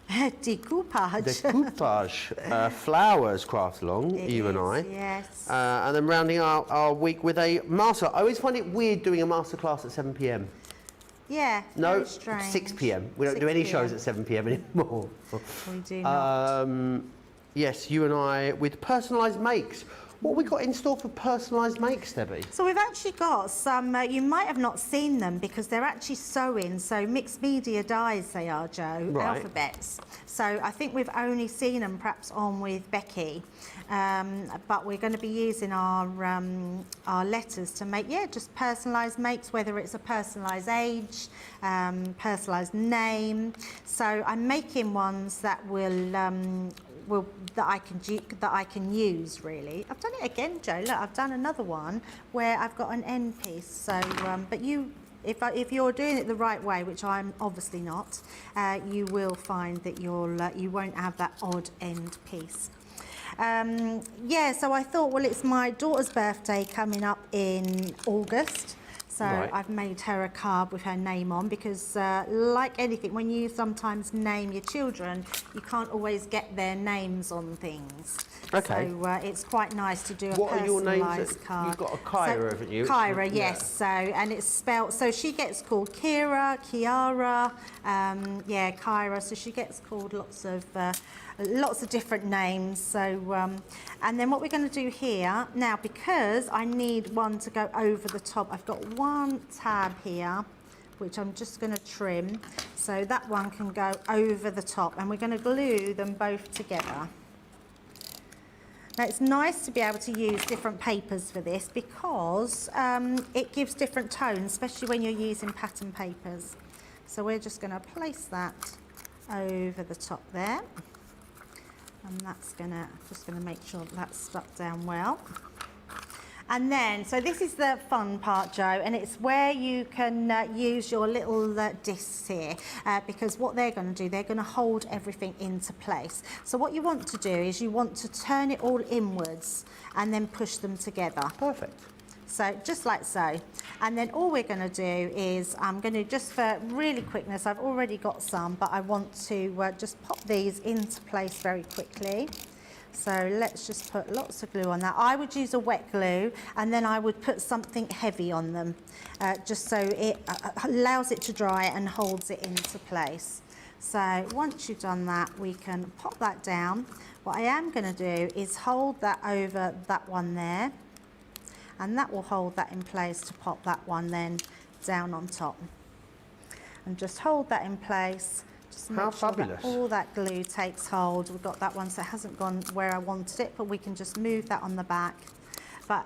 Decoupage. Decoupage. Flowers craft along, you and I. Yes. And then rounding our week with a master. I always find it weird doing a master class at 7 p.m. Yeah, No, very strange. 6 p.m. We don't do any shows at 7 p.m. anymore. We do not. Yes, you and I with personalised makes. What have we got in store for personalised makes, Debbie? So we've actually got some, you might have not seen them because they're actually sewing, so mixed media dies they are, Joe, right. Alphabets. So I think we've only seen them perhaps on with Becky, but we're going to be using our letters to make, just personalised makes, whether it's a personalised age, personalised name. So I'm making ones that that I can use really. I've done it again, Joe. Look, I've done another one where I've got an end piece. So, but if you're doing it the right way, which I'm obviously not, you will find that you won't have that odd end piece. So I thought, well, it's my daughter's birthday coming up in August. So I've made her a card with her name on because, like anything, when you sometimes name your children, you can't always get their names on things. Okay. So it's quite nice to do a what are your names? personalised card. You've got a Kyra, haven't you? Kyra, yes. So, and it's spelled, so she gets called Kira, Kiara, Kyra. So she gets called lots of different names. So, and then what we're going to do here, now because I need one to go over the top, I've got one tab here, which I'm just going to trim. So that one can go over the top, and we're going to glue them both together. Now it's nice to be able to use different papers for this because it gives different tones, especially when you're using pattern papers. So we're just going to place that over the top there. And that's just gonna make sure that's stuck down well. And then, so this is the fun part, Joe, and it's where you can use your little discs here, because what they're going to do, they're going to hold everything into place. So what you want to do is you want to turn it all inwards and then push them together. Perfect. So just like so. And then all we're going to do is, I'm going to, just for really quickness, I've already got some, but I want to just pop these into place very quickly. So let's just put lots of glue on that. I would use a wet glue, and then I would put something heavy on them, just so it allows it to dry and holds it into place. So once you've done that, we can pop that down. What I am going to do is hold that over that one there, and that will hold that in place to pop that one then down on top. And just hold that in place. Just make sure that all that glue takes hold. We've got that one, so it hasn't gone where I wanted it, but we can just move that on the back. But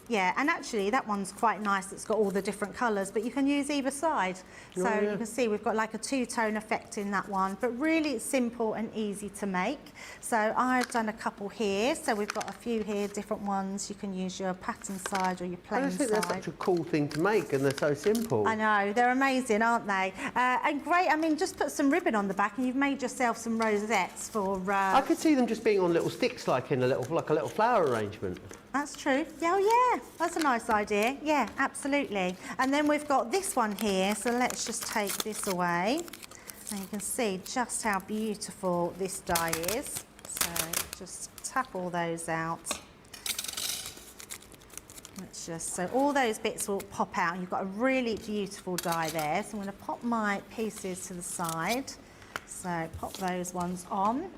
yeah, and actually that one's quite nice. It's got all the different colours, but you can use either side. So you can see we've got like a two-tone effect in that one, but really it's simple and easy to make. So I've done a couple here. So we've got a few here, different ones. You can use your pattern side or your plain side. I just think they're such a cool thing to make, and they're so simple. I know, they're amazing, aren't they? And great, I mean, just put some ribbon on the back and you've made yourself some rosettes for... I could see them just being on little sticks, like in a little flower arrangement. That's true. Yeah, oh yeah, that's a nice idea. Yeah, absolutely. And then we've got this one here, so let's just take this away. And you can see just how beautiful this die is. So just tap all those out. Let's just, so all those bits will pop out. You've got a really beautiful die there. So I'm going to pop my pieces to the side. So pop those ones on.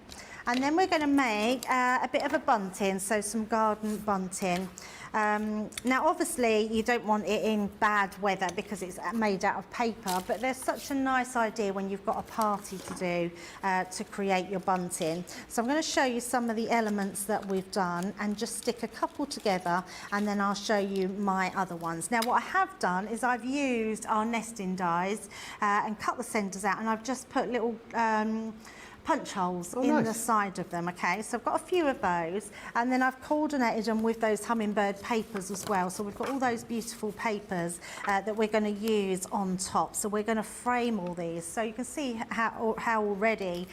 And then we're going to make a bit of a bunting, so some garden bunting. Now obviously you don't want it in bad weather because it's made out of paper, but there's such a nice idea when you've got a party to do to create your bunting. So I'm going to show you some of the elements that we've done and just stick a couple together, and then I'll show you my other ones. Now what I have done is I've used our nesting dies and cut the centres out, and I've just put little punch holes in the side of them, okay? So I've got a few of those, and then I've coordinated them with those hummingbird papers as well. So we've got all those beautiful papers that we're going to use on top. So we're going to frame all these. So you can see how already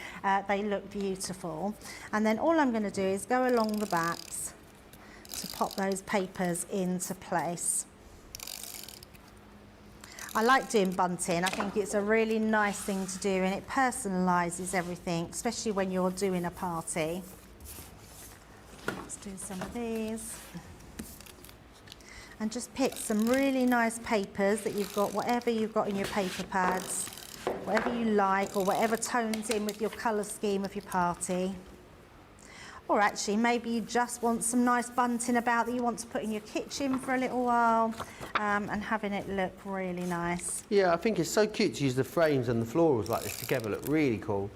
they look beautiful. And then all I'm going to do is go along the backs to pop those papers into place. I like doing bunting. I think it's a really nice thing to do, and it personalises everything, especially when you're doing a party. Let's do some of these. And just pick some really nice papers that you've got, whatever you've got in your paper pads, whatever you like, or whatever tones in with your colour scheme of your party. Or actually, maybe you just want some nice bunting about that you want to put in your kitchen for a little while, and having it look really nice. Yeah, I think it's so cute to use the frames and the florals like this together. Look really cool.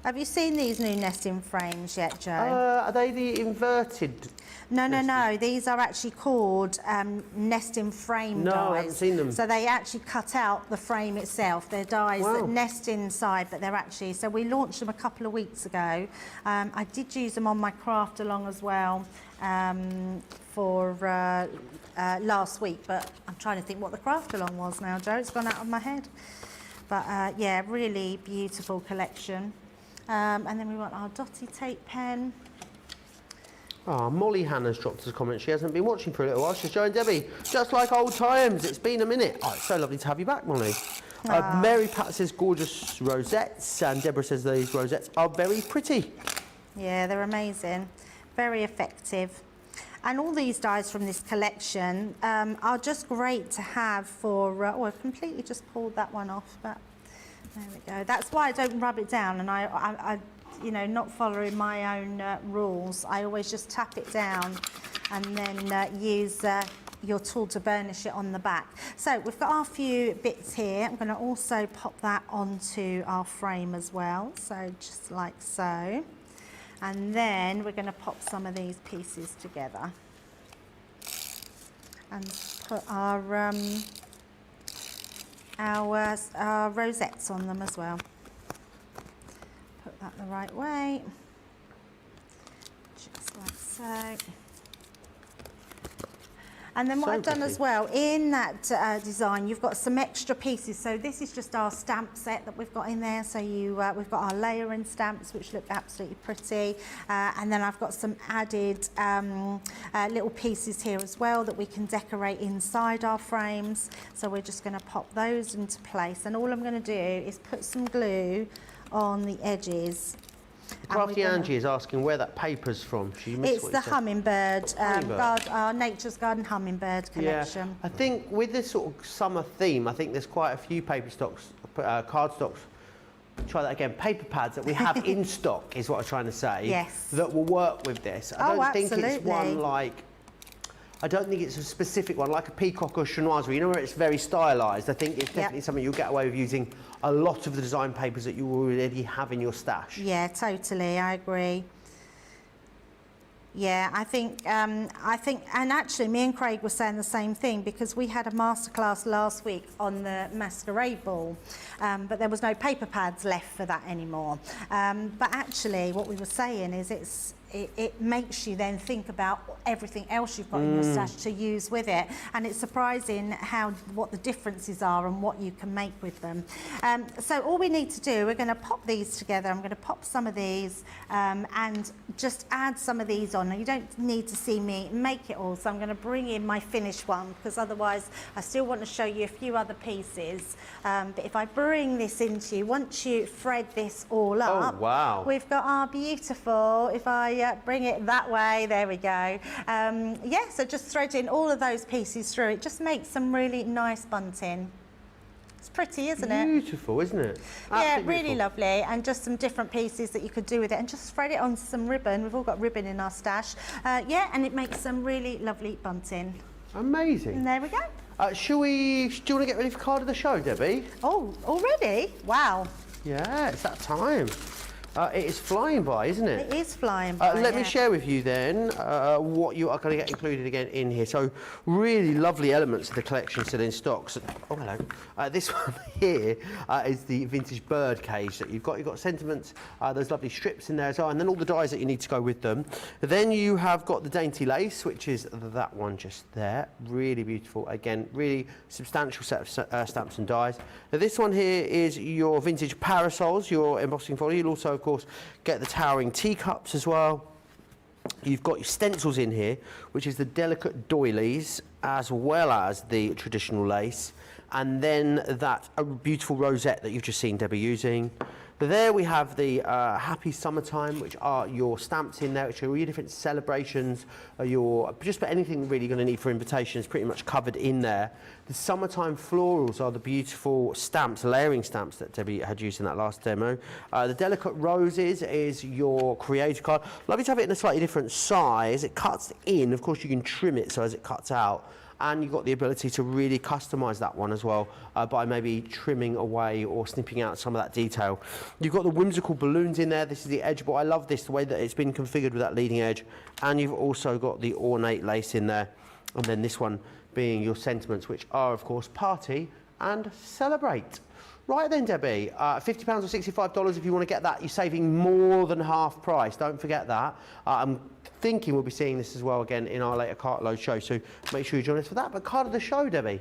Have you seen these new nesting frames yet, Joe? Are they the inverted? No. These are actually called nesting frame dies. No, I haven't seen them. So they actually cut out the frame itself. They're dies that nest inside, but they're actually... So we launched them a couple of weeks ago. I did use them on my craft along as well for last week, but I'm trying to think what the craft along was now, Joe. It's gone out of my head. But yeah, really beautiful collection. And then we want our dotty tape pen. Oh, Molly Hannah's dropped us a comment. She hasn't been watching for a little while. She's Joe and Debbie, just like old times. It's been a minute. Oh, it's so lovely to have you back, Molly. Mary Pat says gorgeous rosettes, and Deborah says these rosettes are very pretty. Yeah, they're amazing. Very effective. And all these dies from this collection are just great to have for... oh, I've completely just pulled that one off, but there we go. That's why I don't rub it down, and I you know, not following my own rules. I always just tap it down and then use your tool to burnish it on the back. So we've got our few bits here. I'm going to also pop that onto our frame as well. So just like so. And then we're going to pop some of these pieces together and put our rosettes on them as well. Put that the right way, just like so. And then what I've done as well, in that design, you've got some extra pieces. So this is just our stamp set that we've got in there. So we've got our layering stamps, which look absolutely pretty. And then I've got some added little pieces here as well that we can decorate inside our frames. So we're just going to pop those into place. And all I'm going to do is put some glue on the edges. Crafty Angie is asking where that paper's from. She missed It's what the you said. Hummingbird, our Nature's Garden Hummingbird collection. Yeah, I think with this sort of summer theme, I think there's quite a few paper stocks, card stocks. Try that again. Paper pads that we have in stock is what I'm trying to say. Yes. That will work with this. I don't think it's absolutely. one like. I don't think it's a specific one like a peacock or chinoiserie. You know where it's very stylised. I think it's definitely something you'll get away with using a lot of the design papers that you already have in your stash. Yeah, totally. I agree. Yeah, I think, and actually me and Craig were saying the same thing because we had a masterclass last week on the masquerade ball, but there was no paper pads left for that anymore. But actually what we were saying is it makes you then think about everything else you've got in your stash to use with it, and it's surprising what the differences are and what you can make with them. So all we need to do, we're going to pop these together. I'm going to pop some of these and just add some of these on. Now, you don't need to see me make it all, so I'm going to bring in my finished one because otherwise I still want to show you a few other pieces. But if I bring this into you, once you thread this all up, wow. we've got our beautiful, if I yeah, bring it that way. There we go. Yeah, so just threading all of those pieces through, it just makes some really nice bunting. It's pretty, isn't it? Beautiful, isn't it? Yeah, Absolutely really beautiful. lovely, and just some different pieces that you could do with it, and just thread it on some ribbon. We've all got ribbon in our stash. Yeah, and it makes some really lovely bunting. Amazing. And there we go. Do you want to get ready for card of the show, Debbie? Oh, already? Wow. Yeah, it's that time. It is flying by, isn't it? It is flying by. Let me share with you then what you are going to get included again in here. So really lovely elements of the collection still in stock. So, oh, hello. This one here is the vintage bird cage that you've got. You've got sentiments, those lovely strips in there as well, and then all the dies that you need to go with them. Then you have got the dainty lace, which is that one just there. Really beautiful. Again, really substantial set of stamps and dies. Now, this one here is your vintage parasols, your embossing folio. You'll also, of course, get the towering teacups as well. You've got your stencils in here, which is the delicate doilies, as well as the traditional lace. And then that beautiful rosette that you've just seen Debbie using. There we have the Happy Summertime, which are your stamps in there, which are all your different celebrations, just about anything really you're going to need for invitations, pretty much covered in there. The Summertime Florals are the beautiful stamps, layering stamps that Debbie had used in that last demo. The Delicate Roses is your creator card. Lovely to have it in a slightly different size. It cuts in, of course you can trim it so as it cuts out. And you've got the ability to really customise that one as well by maybe trimming away or snipping out some of that detail. You've got the whimsical balloons in there. This is the edge, but I love this, the way that it's been configured with that leading edge. And you've also got the ornate lace in there. And then this one being your sentiments, which are, of course, party and celebrate. Right then, Debbie, £50 or $65 if you want to get that. You're saving more than half price. Don't forget that. I'm thinking we'll be seeing this as well again in our later cartload show, so make sure you join us for that. But card of the show, Debbie.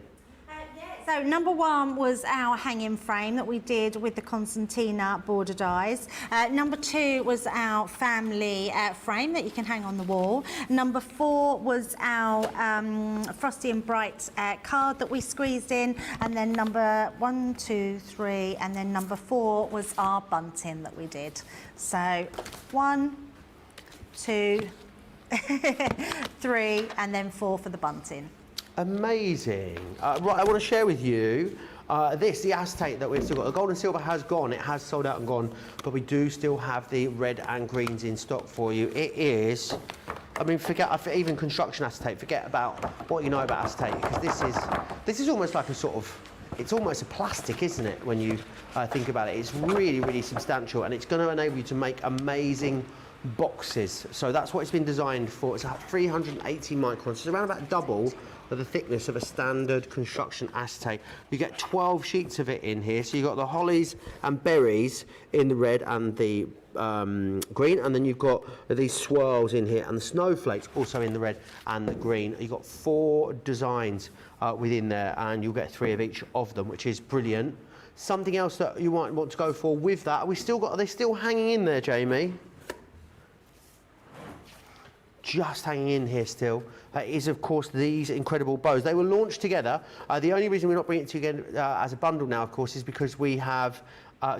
So number one was our hanging frame that we did with the Constantina border dies. Number two was our family frame that you can hang on the wall. Number four was our Frosty and Bright card that we squeezed in. And then number 1, 2, 3, and then number 4 was our bunting that we did. So 1, 2, 3, and then 4 for the bunting. Amazing. Right, I want to share with you the acetate that we've still got. The gold and silver has gone. It has sold out and gone, but we do still have the red and greens in stock for you. It is, I mean, forget even construction acetate. Forget about what you know about acetate, because this is almost like a sort of, it's almost a plastic, isn't it, when you think about it. It's really, really substantial, and it's going to enable you to make amazing boxes. So that's what it's been designed for. It's at 380 microns. It's around about double of the thickness of a standard construction acetate. You get 12 sheets of it in here. So you've got the hollies and berries in the red and the green, and then you've got these swirls in here, and the snowflakes also in the red and the green. You've got 4 designs within there, and you'll get 3 of each of them, which is brilliant. Something else that you might want to go for with that, are they still hanging in there, Jamie? Just hanging in here still is, of course, these incredible bows. They were launched together. The only reason we're not bringing it together as a bundle now, of course, is because we have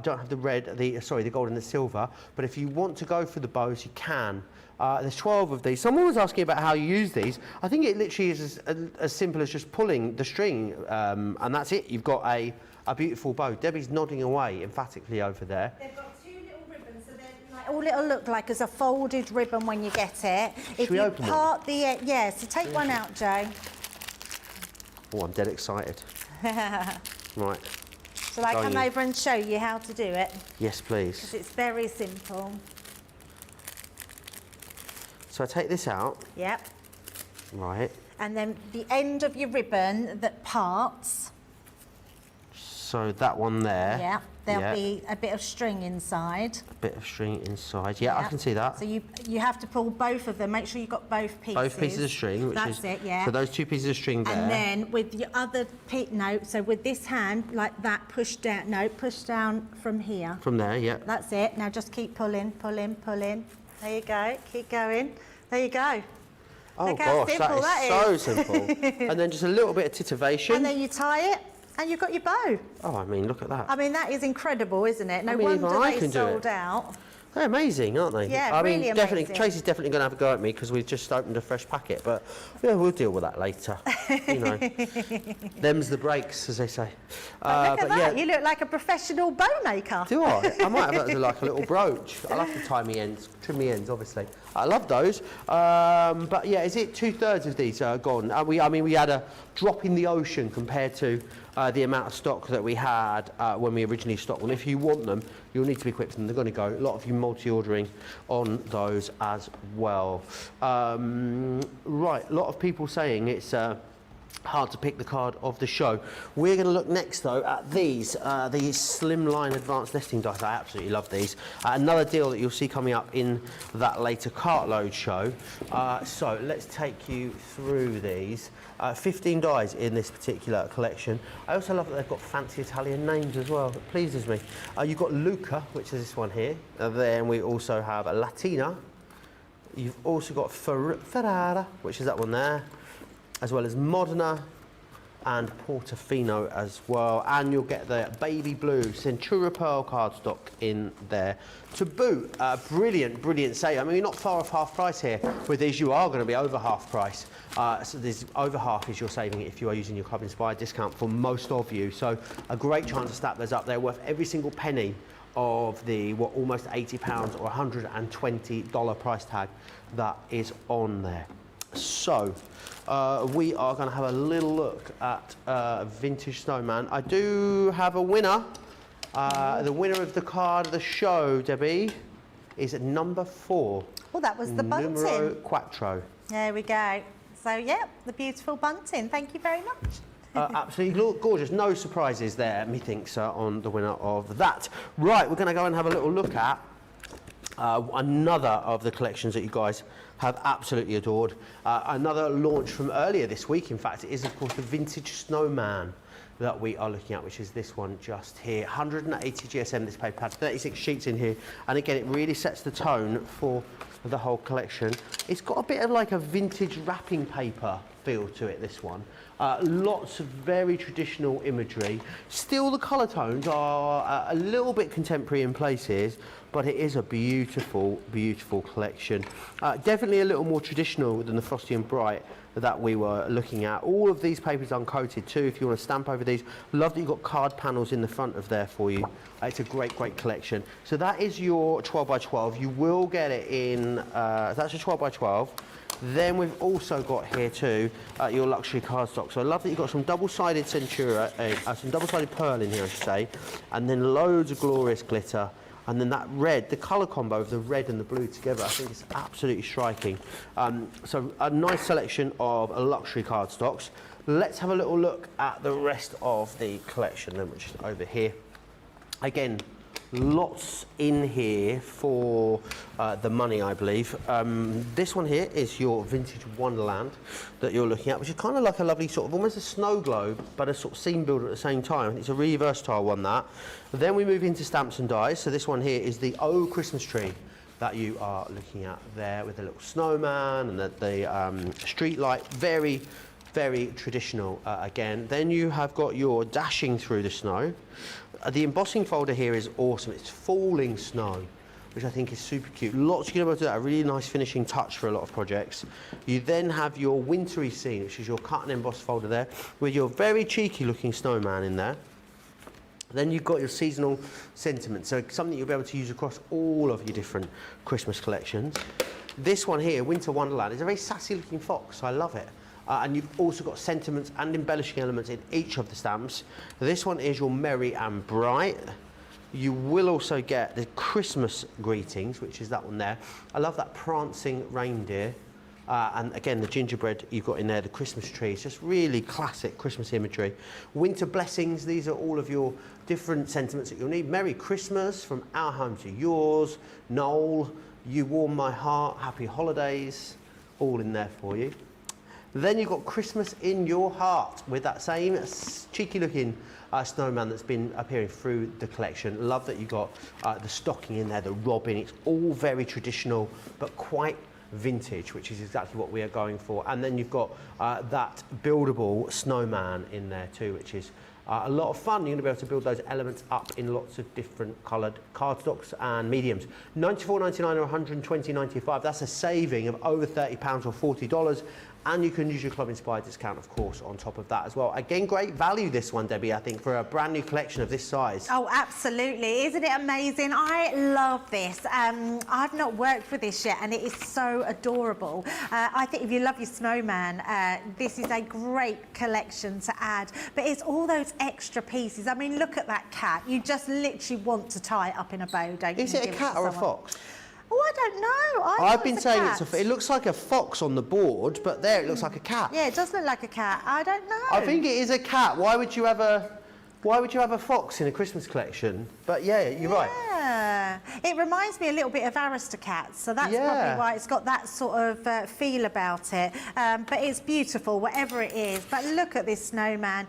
don't have the gold and the silver. But if you want to go for the bows, you can. There's 12 of these. Someone was asking about how you use these. I think it literally is as simple as just pulling the string, and that's it. You've got a beautiful bow. Debbie's nodding away emphatically over there. All it'll look like is a folded ribbon when you get it. If you part the yeah, so take one out, Joe. Oh, I'm dead excited. Right. Shall I come over and show you how to do it? Yes, please. Because it's very simple. So I take this out. Yep. Right. And then the end of your ribbon that parts. So that one there. Yeah. There'll be a bit of string inside. A bit of string inside. Yeah, I can see that. So you have to pull both of them. Make sure you've got both pieces. Both pieces of string. That's it, yeah. So those 2 pieces of string there. And then with your other so with this hand, like that, push down from here. From there, yeah. That's it. Now just keep pulling, pulling, pulling. There you go. Keep going. There you go. Oh Look how gosh, simple that is so simple. And then just a little bit of titivation. And then you tie it. And you've got your bow. Oh, I mean, look at that. I mean, that is incredible, isn't it? No wonder they sold out. They're amazing, aren't they? Yeah, I mean, really definitely, amazing. Tracy's definitely going to have a go at me because we've just opened a fresh packet, but yeah, we'll deal with that later. You know, them's the breaks, as they say. Look at that, yeah, you look like a professional bow maker. do I? I might have that as like a little brooch. I'll have to tie me ends, trim me ends, obviously. I love those. But yeah, is it 2/3 of these are gone? I mean, we had a drop in the ocean compared to the amount of stock that we had when we originally stocked them. If you want them, you'll need to be quick for them. They're going to go. A lot of you multi-ordering on those as well. Right, a lot of people saying it's hard to pick the card of the show. We're going to look next though at these slimline advanced nesting dice. I absolutely love these. Another deal that you'll see coming up in that later cartload show. So let's take you through these. 15 dies in this particular collection. I also love that they've got fancy Italian names as well. It pleases me. You've got Luca, which is this one here. Then we also have a Latina. You've also got Ferrara, which is that one there, as well as Modena and Portofino as well. And you'll get the baby blue Centura Pearl cardstock in there to boot. Brilliant, brilliant sale. I mean, you're not far off half price here. With these, you are going to be over half price. So there's over half is you're saving if you are using your Club Inspired discount for most of you. So a great chance to stack those up. They're worth every single penny of the, almost £80 or $120 price tag that is on there. So we are going to have a little look at Vintage Snowman. I do have a winner. The winner of the card of the show, Debbie, is at number 4. Well, that was the Bunting. Numero Quattro. There we go. So, yeah, the beautiful Bunting. Thank you very much. Absolutely gorgeous. No surprises there, methinks, on the winner of that. Right, we're going to go and have a little look at another of the collections that you guys have absolutely adored. Another launch from earlier this week, in fact, it is, of course, the Vintage Snowman that we are looking at, which is this one just here. 180 GSM, this paper pad, 36 sheets in here. And again, it really sets the tone for the whole collection. It's got a bit of like a vintage wrapping paper feel to it, this one. Lots of very traditional imagery. Still, the colour tones are a little bit contemporary in places, but it is a beautiful, beautiful collection. Definitely a little more traditional than the Frosty and Bright that we were looking at. All of these papers uncoated too, if you want to stamp over these. Love that you've got card panels in the front of there for you. It's a great, great collection. So that is your 12 by 12. You will get it in, that's your 12 by 12. Then we've also got here too your luxury cardstock. So I love that you've got some double-sided Centura, some double-sided pearl in here, I should say, and then loads of glorious glitter. And then that red, the colour combo of the red and the blue together, I think it's absolutely striking. So a nice selection of luxury cardstocks. Let's have a little look at the rest of the collection then, which is over here. Again, lots in here for the money, I believe. This one here is your Vintage Wonderland that you're looking at, which is kind of like a lovely sort of almost a snow globe, but a sort of scene builder at the same time. It's a really versatile one, that. Then we move into stamps and dies. So this one here is the Oh Christmas Tree that you are looking at there with the little snowman and the street light. Very, very traditional again. Then you have got your Dashing Through the Snow. The embossing folder here is awesome. It's falling snow, which I think is super cute. Lots you can be able to do that. A really nice finishing touch for a lot of projects. You then have your wintry scene, which is your cut and emboss folder there, with your very cheeky looking snowman in there. Then you've got your seasonal sentiment, so something you'll be able to use across all of your different Christmas collections. This one here, Winter Wonderland, is a very sassy looking fox. I love it. And you've also got sentiments and embellishing elements in each of the stamps. This one is your Merry and Bright. You will also get the Christmas greetings, which is that one there. I love that prancing reindeer. And again, the gingerbread you've got in there, the Christmas tree. It's just really classic Christmas imagery. Winter blessings, these are all of your different sentiments that you'll need. Merry Christmas, from our home to yours. Noel, you warm my heart, happy holidays, all in there for you. Then you've got Christmas in Your Heart with that same cheeky looking snowman that's been appearing through the collection. Love that you've got the stocking in there, the robin. It's all very traditional, but quite vintage, which is exactly what we are going for. And then you've got that buildable snowman in there too, which is A lot of fun. You're going to be able to build those elements up in lots of different coloured cardstocks and mediums. $94.99 or $120.95. That's a saving of over £30 or $40. And you can use your Club Inspired discount, of course, on top of that as well. Again, great value this one, Debbie, I think, for a brand new collection of this size. Oh, absolutely. Isn't it amazing? I love this. I've not worked with this yet, and it is so adorable. I think if you love your snowman, this is a great collection to add. But it's all those extra pieces. I mean, look at that cat. You just literally want to tie it up in a bow, don't you? Is it a cat or a fox? Oh, I don't know. I've been saying it looks like a fox on the board, but there it looks like a cat. Yeah, it does look like a cat. I don't know. I think it is a cat. Why would you have a fox in a Christmas collection? But yeah, you're right. Yeah, it reminds me a little bit of Aristocats, so that's probably why it's got that sort of feel about it. But it's beautiful, whatever it is. But look at this snowman.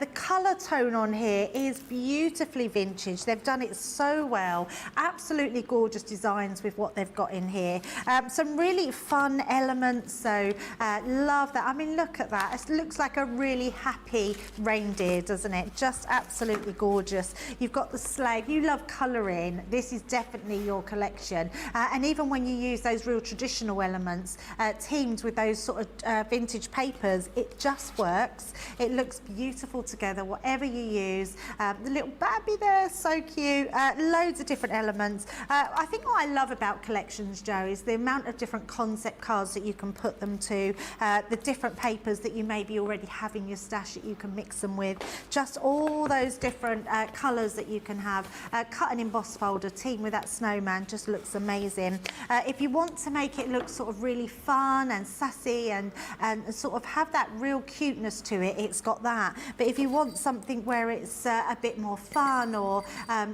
The colour tone on here is beautifully vintage. They've done it so well. Absolutely gorgeous designs with what they've got in here. Some really fun elements, so love that. I mean, look at that. It looks like a really happy reindeer, doesn't it? Just absolutely gorgeous. You've got the sleigh. You love colouring. This is definitely your collection. And even when you use those real traditional elements teamed with those sort of vintage papers, it just works. It looks beautiful together, whatever you use. The little babby there, so cute. Loads of different elements. I think what I love about collections, Joe, is the amount of different concept cards that you can put them to, the different papers that you maybe already have in your stash that you can mix them with, just all those different colours that you can have. Cut and emboss folder teamed with that snowman just looks amazing. If you want to make it look sort of really fun and sassy and sort of have that real cuteness to it, it's got that. But if you want something where it's a bit more fun or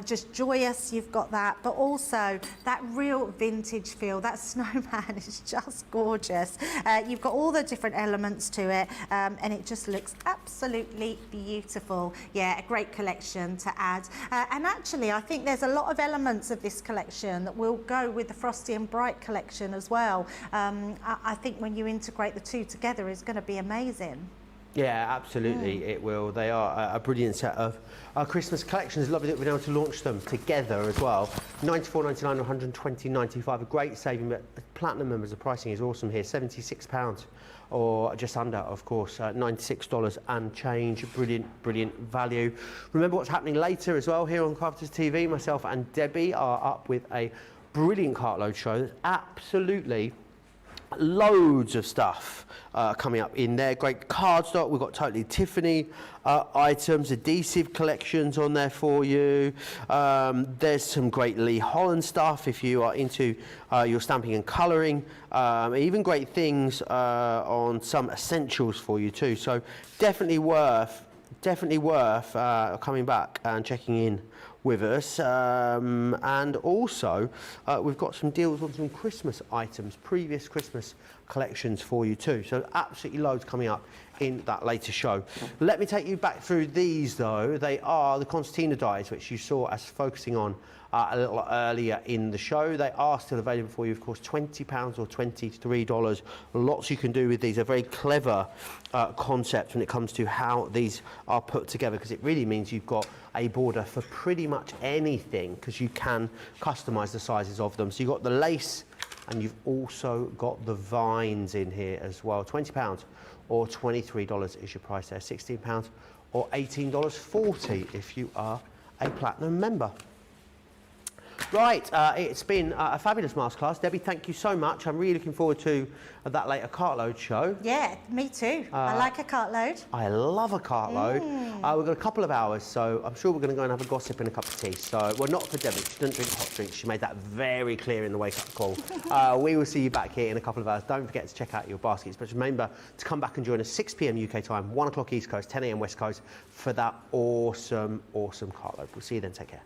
just joyous, you've got that. But also that real vintage feel, that snowman is just gorgeous. You've got all the different elements to it and it just looks absolutely beautiful. Yeah, a great collection to add. And actually, I think there's a lot of elements of this collection that will go with the Frosty and Bright collection as well. I think when you integrate the two together, it's going to be amazing. Yeah, absolutely, it will. They are a brilliant set of Christmas collections. Lovely that we've been able to launch them together as well. $94.99 or $120.95, a great saving, but Platinum members, the pricing is awesome here. £76 or just under, of course, $96 and change. Brilliant, brilliant value. Remember what's happening later as well here on Crafters TV. Myself and Debbie are up with a brilliant cartload show. There's absolutely loads of stuff coming up in there. Great cardstock. We've got totally Tiffany items, adhesive collections on there for you. There's some great Lee Holland stuff if you are into your stamping and colouring. Even great things on some essentials for you too. So definitely worth coming back and checking in with us, and also we've got some deals on some Christmas items, previous Christmas collections for you too. So absolutely loads coming up in that later show. Let me take you back through these though. They are the Constantina dies, which you saw us focusing on a little earlier in the show. They are still available for you, of course, £20 or $23. Lots you can do with these. A very clever concept when it comes to how these are put together, because it really means you've got a border for pretty much anything, because you can customise the sizes of them. So you've got the lace and you've also got the vines in here as well. £20 or $23 is your price there. £16 or $18.40 if you are a Platinum member. Right, it's been a fabulous masterclass. Debbie, thank you so much. I'm really looking forward to that later cartload show. Yeah, me too. I like a cartload. I love a cartload. We've got a couple of hours, so I'm sure we're going to go and have a gossip and a cup of tea. So, well, not for Debbie. She doesn't drink hot drinks. She made that very clear in the wake-up call. We will see you back here in a couple of hours. Don't forget to check out your baskets. But remember to come back and join us 6 p.m. UK time, 1 o'clock East Coast, 10 a.m. West Coast for that awesome, awesome cartload. We'll see you then. Take care.